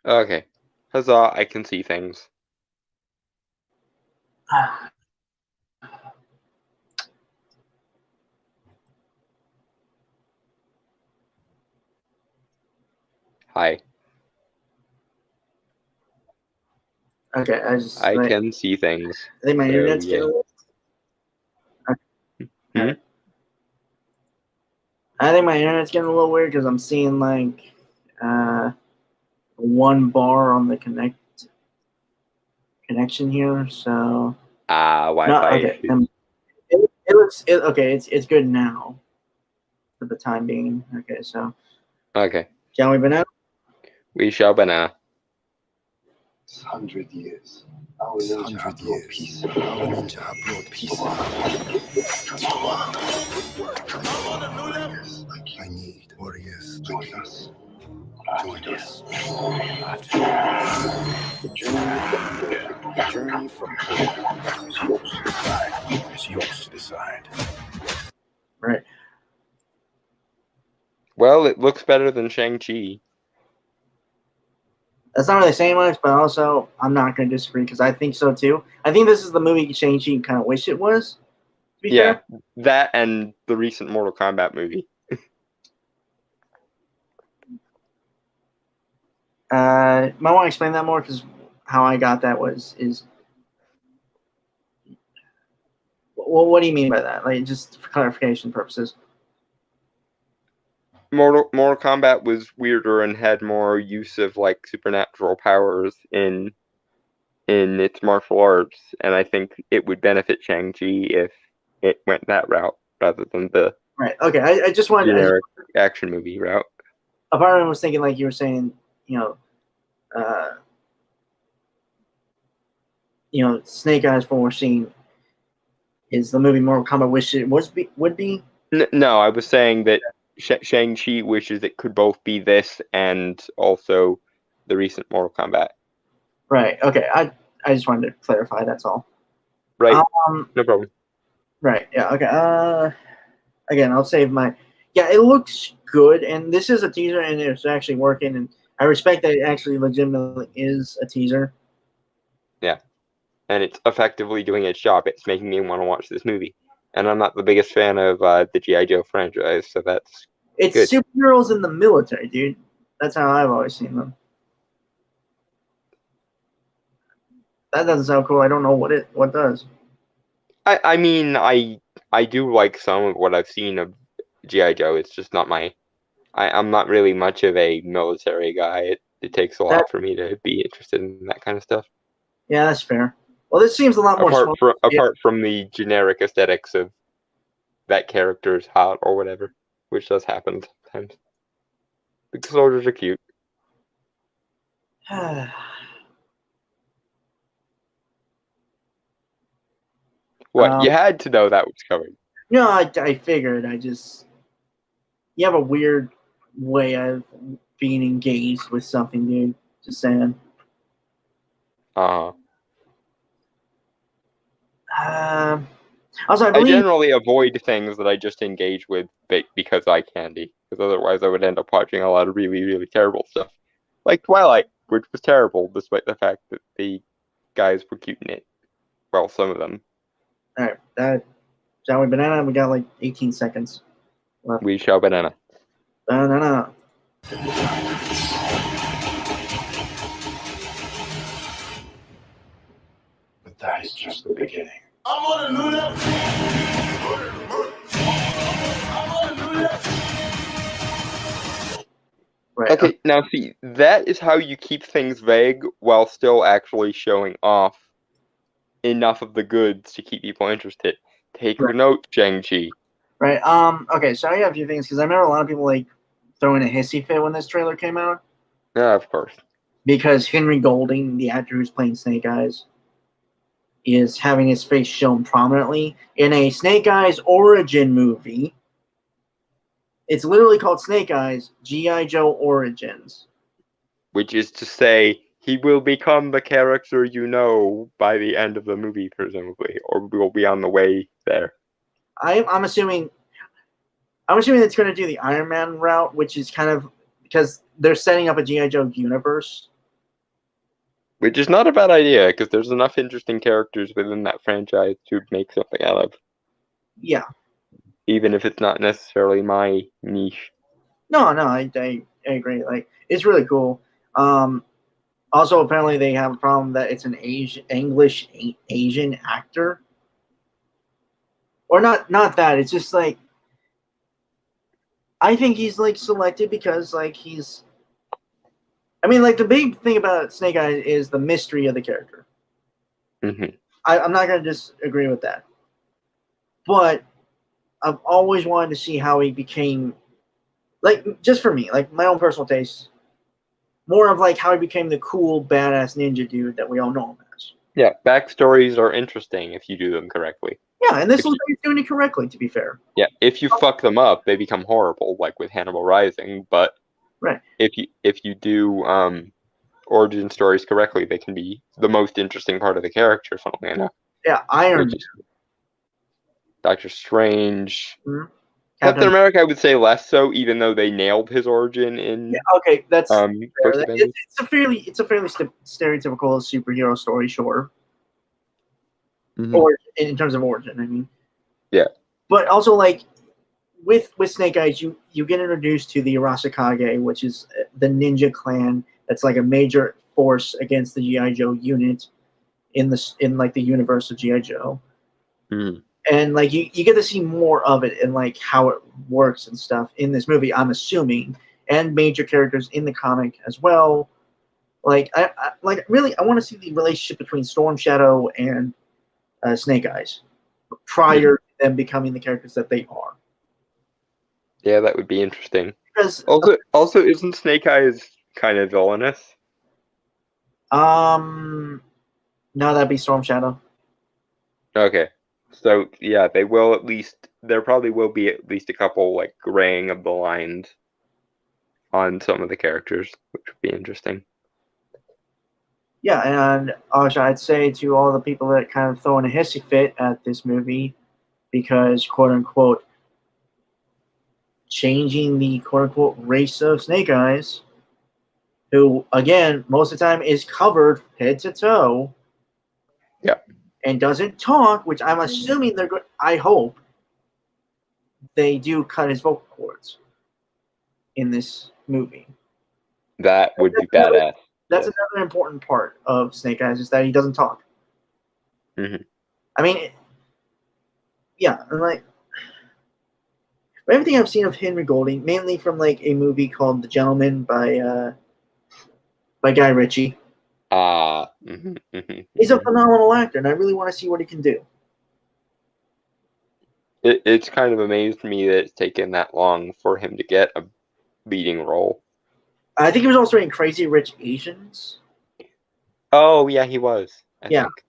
Okay. Huzzah, I can see things. Hi. Okay, I can see things. I think my So, internet's yeah. getting. Hmm? I think my internet's getting a little weird because I'm seeing like one bar on the connection here. So Wi-Fi okay. issues. It looks okay. It's good now for the time being. Okay, so Okay. shall we banana? We shall banana. 100 years. Our ninja have brought peace. Our ninja have brought peace. I need warriors like us. Join us. The journey from good is yours to decide. It's yours to decide. Right. Well, it looks better than Shang-Chi. That's not really saying much, but also I'm not going to disagree because I think so too. I think this is the movie Shang-Chi kind of wish it was. To be Yeah, fair. that and the recent Mortal Kombat movie. Might want to explain that more because how I got that is. Well, what do you mean by that? Like, just for clarification purposes. Mortal Kombat was weirder and had more use of like supernatural powers in its martial arts, and I think it would benefit Shang-Chi if it went that route rather than the Right. Okay. I just wanted. generic action movie route. A part of me was thinking, like you were saying, uh, Snake Eyes from what we're seeing is the movie Mortal Kombat wish it would be. No, I was saying that Shang-Chi wishes it could both be this and also the recent Mortal Kombat. Right. Okay. I just wanted to clarify. That's all. Right. No problem. Right. Yeah. Okay. Again, I'll save my. Yeah, it looks good, and this is a teaser, and it's actually working, and I respect that it actually legitimately is a teaser. Yeah, and it's effectively doing its job. It's making me want to watch this movie, and I'm not the biggest fan of the G.I. Joe franchise, so that's It's good. superheroes in the military, dude. That's how I've always seen them. That doesn't sound cool. I don't know what does. I mean, I do like some of what I've seen of G.I. Joe. It's just not my. I'm not really much of a military guy. It takes a That lot for me to be interested in that kind of stuff. yeah, that's fair. Well, this seems a lot more Apart smart. from Yeah, apart from the generic aesthetics of that character's hot or whatever, which does happen sometimes. The soldiers are cute. What, you had to know that was coming. no, I figured. You have a weird way of being engaged with something, dude. Just saying. Uh-huh. Also, I I believe generally avoid things that I just engage with because I can be, because otherwise I would end up watching a lot of really, really terrible stuff. Like Twilight, which was terrible, despite the fact that the guys were cute in it. Well, some of them. all right, that shall we banana? We got like 18 seconds left. We shall banana. Banana. But that is just the beginning. I'm on a new level. I'm on a new level. Right. Okay, now see, that is how you keep things vague while still actually showing off enough of the goods to keep people interested. Take Right. note, Shang-Chi. Right. Okay. So I have a few things because I remember a lot of people like throwing a hissy fit when this trailer came out Yeah, of course. because Henry Golding, the actor who's playing Snake Eyes, is having his face shown prominently in a Snake Eyes origin movie. It's literally called Snake Eyes: G.I. Joe Origins. Which is to say, he will become the character you know by the end of the movie, presumably, or will be on the way there. I'm assuming it's going to do the Iron Man route, which is kind of because they're setting up a G.I. Joe universe. Which is not a bad idea, because there's enough interesting characters within that franchise to make something out of. Yeah. Even if it's not necessarily my niche. No, I agree. Like, it's really cool. Also, apparently, they have a problem that it's an Asian actor, or not that. It's just like I think he's like selected because like he's. I mean, like the big thing about Snake Eyes is the mystery of the character. Mm-hmm. I'm not going to disagree with that, but I've always wanted to see how he became, like, just for me, like my own personal taste, more of like how he became the cool badass ninja dude that we all know him as. Yeah, backstories are interesting if you do them correctly. Yeah, and this looks like he's doing it correctly, to be fair. Yeah, if you fuck them up, they become horrible, like with Hannibal Rising. But right, if you do origin stories correctly, they can be the most interesting part of the character. Funnily enough. Yeah, Iron Man. Doctor Strange. Mm-hmm. Captain America, I would say less so, even though they nailed his origin in. Yeah, okay, that's it's a fairly stereotypical superhero story, sure. Mm-hmm. Or in terms of origin, I mean. Yeah. But also, like with Snake Eyes, you get introduced to the Arasakage, which is the ninja clan that's like a major force against the G.I. Joe unit in like the universe of G.I. Joe. Mm-hmm. And like you get to see more of it and like how it works and stuff in this movie, I'm assuming, and major characters in the comic as well. Like I really want to see the relationship between Storm Shadow and Snake Eyes prior to them becoming the characters that they are. Yeah, that would be interesting. Because also isn't Snake Eyes kind of villainous? No, that'd be Storm Shadow. Okay. So yeah, there probably will be at least a couple like graying of the lines on some of the characters, which would be interesting. Yeah, and also I'd say to all the people that kind of throwing a hissy fit at this movie because quote unquote changing the quote unquote race of Snake Eyes, who again most of the time is covered head to toe. Yeah. And doesn't talk, which I'm assuming they're good. I hope they do cut his vocal cords in this movie. That would be badass. that's Yes. another important part of Snake Eyes is that he doesn't talk. Mhm. I mean, yeah, and like everything I've seen of Henry Golding, mainly from like a movie called The Gentleman by Guy Ritchie. He's a phenomenal actor, and I really want to see what he can do. It's kind of amazed me that it's taken that long for him to get a leading role. I think he was also in Crazy Rich Asians. Oh yeah, he was. I Yeah. think.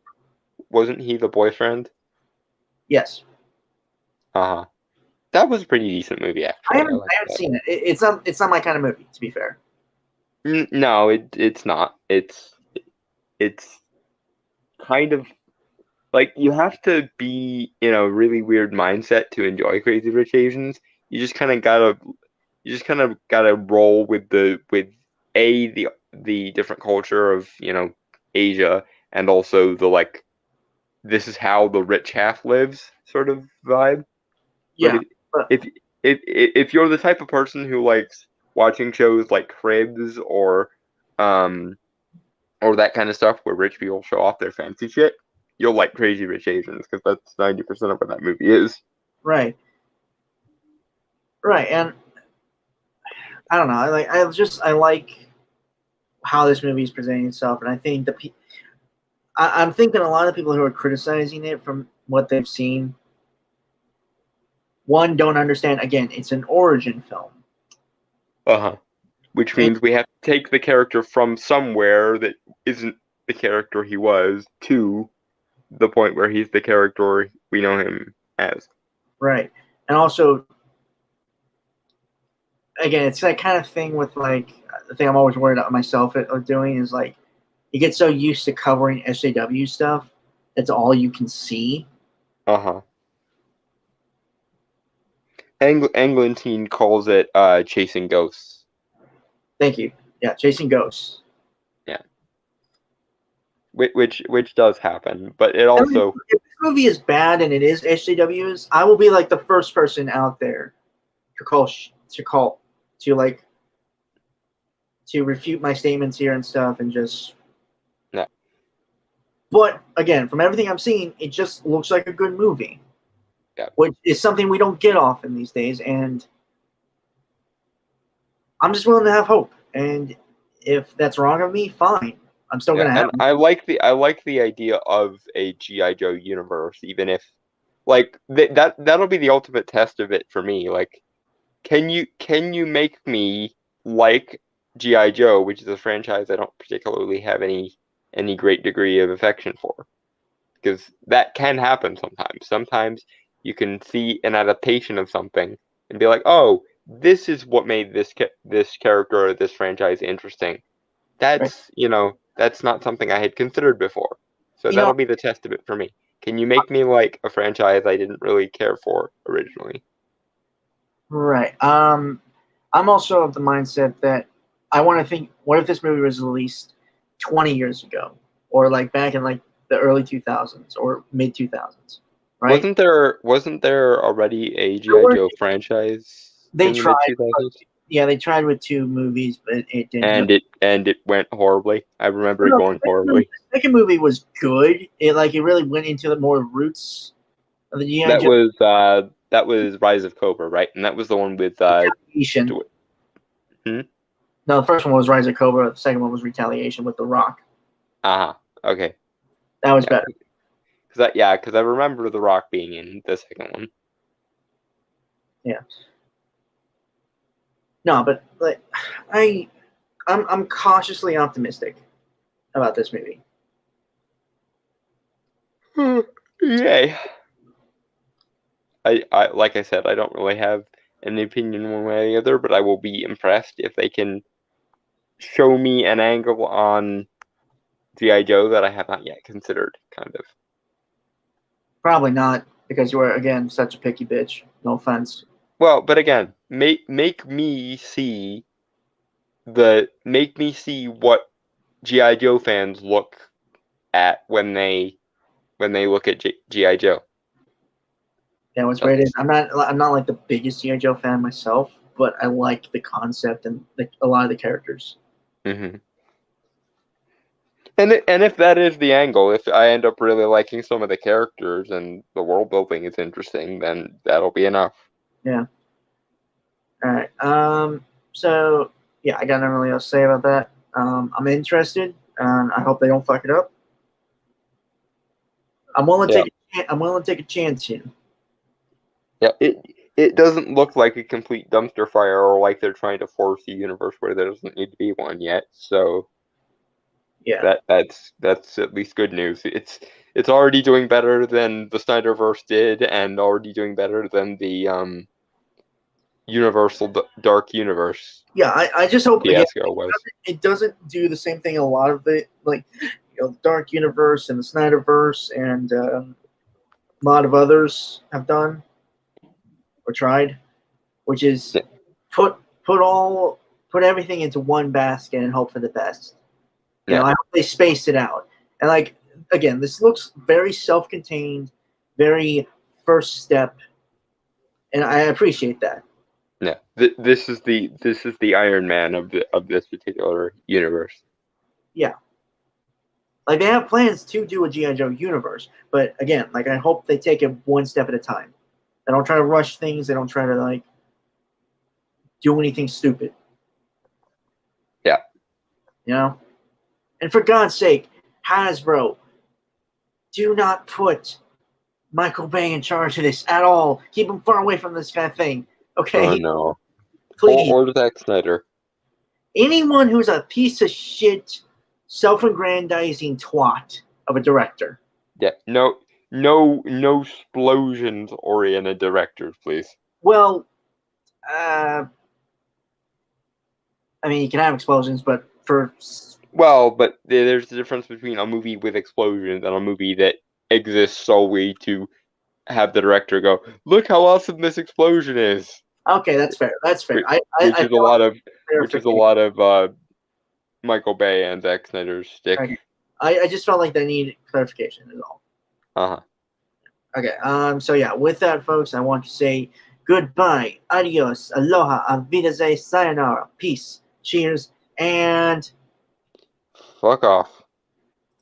Wasn't he the boyfriend? Yes, Uh-huh. That was a pretty decent movie, actually. I haven't liked that. seen it. It's not my kind of movie, to be fair. No, it's not. It's kind of like you have to be in a really weird mindset to enjoy Crazy Rich Asians. You just kind of gotta roll with the different culture of Asia, and also the like this is how the rich half lives sort of vibe. Yeah, But if you're the type of person who likes watching shows like Cribs or that kind of stuff where rich people show off their fancy shit, you'll like Crazy Rich Asians because that's 90% of what that movie is. right, and I don't know. I like how this movie is presenting itself, and I think I'm thinking a lot of people who are criticizing it from what they've seen, one, don't understand. Again, it's an origin film. Uh-huh. Which means we have to take the character from somewhere that isn't the character he was to the point where he's the character we know him as. Right. And also, again, it's that kind of thing with like the thing I'm always worried about myself of doing is like you get so used to covering SJW stuff, that's all you can see. Uh-huh. Englentine calls it chasing ghosts. Thank you. Yeah, chasing ghosts. Yeah. Which does happen, but it also if this movie is bad and it is SJWs, I will be like the first person out there to refute my statements here and stuff and just. No. But again, from everything I'm seeing, it just looks like a good movie. Yeah. Which is something we don't get often these days, and I'm just willing to have hope. And if that's wrong of me, fine. I'm still gonna have. And I like the idea of a G.I. Joe universe, even if like that'll be the ultimate test of it for me. Like, can you make me like G.I. Joe, which is a franchise I don't particularly have any great degree of affection for? Because that can happen sometimes. Sometimes you can see an adaptation of something and be like, oh, this is what made this character or this franchise interesting. That's that's not something I had considered before. So that'll be the test of it for me. Can you make me like a franchise I didn't really care for originally? Right. I'm also of the mindset that I want to think, what if this movie was released 20 years ago, or like back in like the early 2000s or mid 2000s, right? Wasn't there already a G.I. Joe franchise They in the tried. mid-2000s? Yeah, they tried with 2 movies, but it didn't. And it went horribly. I remember it going horribly. The second movie was good. It really went into the more roots of the G.I. Joe. That was Rise of Cobra, right? And that was the one with Retaliation. Hmm? No, the first one was Rise of Cobra. The second one was Retaliation with The Rock. Okay. That was better. Because I remember The Rock being in the second one. Yeah. No, but like I'm cautiously optimistic about this movie. Yay. I like I said, I don't really have an opinion one way or the other, but I will be impressed if they can show me an angle on G.I. Joe that I have not yet considered, kind of. Probably not, because you are, again, such a picky bitch. No offense. Well, but again, make me see what G.I. Joe fans look at when they look at G.I. Joe. Yeah, what's great is I'm not like the biggest G.I. Joe fan myself, but I like the concept and a lot of the characters. Mm-hmm. And if that is the angle, if I end up really liking some of the characters and the world building is interesting, then that'll be enough. Yeah. All right. So yeah, I got nothing really else to say about that. I'm interested, and I hope they don't fuck it up. I'm willing to take a chance here. Yeah, it doesn't look like a complete dumpster fire or like they're trying to force a universe where there doesn't need to be one yet. So Yeah. that's at least good news. It's already doing better than the Snyderverse did, and already doing better than the Universal Dark Universe Yeah. I just hope again, fiasco was. it doesn't do the same thing in a lot of the Dark Universe and the Snyderverse and a lot of others have done or tried, which is put everything into one basket and hope for the best. You know, I hope they spaced it out. And like again, this looks very self-contained, very first step, and I appreciate that. Yeah, this is the Iron Man of this particular universe. Yeah. Like they have plans to do a G.I. Joe universe, but again, like I hope they take it one step at a time. They don't try to rush things. They don't try to like do anything stupid. Yeah. You know? And for God's sake, Hasbro, do not put Michael Bay in charge of this at all. Keep him far away from this kind of thing. Okay? Oh no. Please. Or Zack Snyder. Anyone who's a piece of shit, self-aggrandizing twat of a director. Yeah. No explosions-oriented directors, please. Well, I mean, you can have explosions, but for... Well, but there's a difference between a movie with explosions and a movie that exists solely to have the director go, look how awesome this explosion is. Okay, that's fair. That's fair. Which is a lot of Michael Bay and Zack Snyder's stick. Okay. I just felt like they needed clarification is all. Uh-huh. Okay, so yeah, with that, folks, I want to say goodbye, adios, aloha, auf Wiedersehen, sayonara, peace, cheers, and... Fuck off.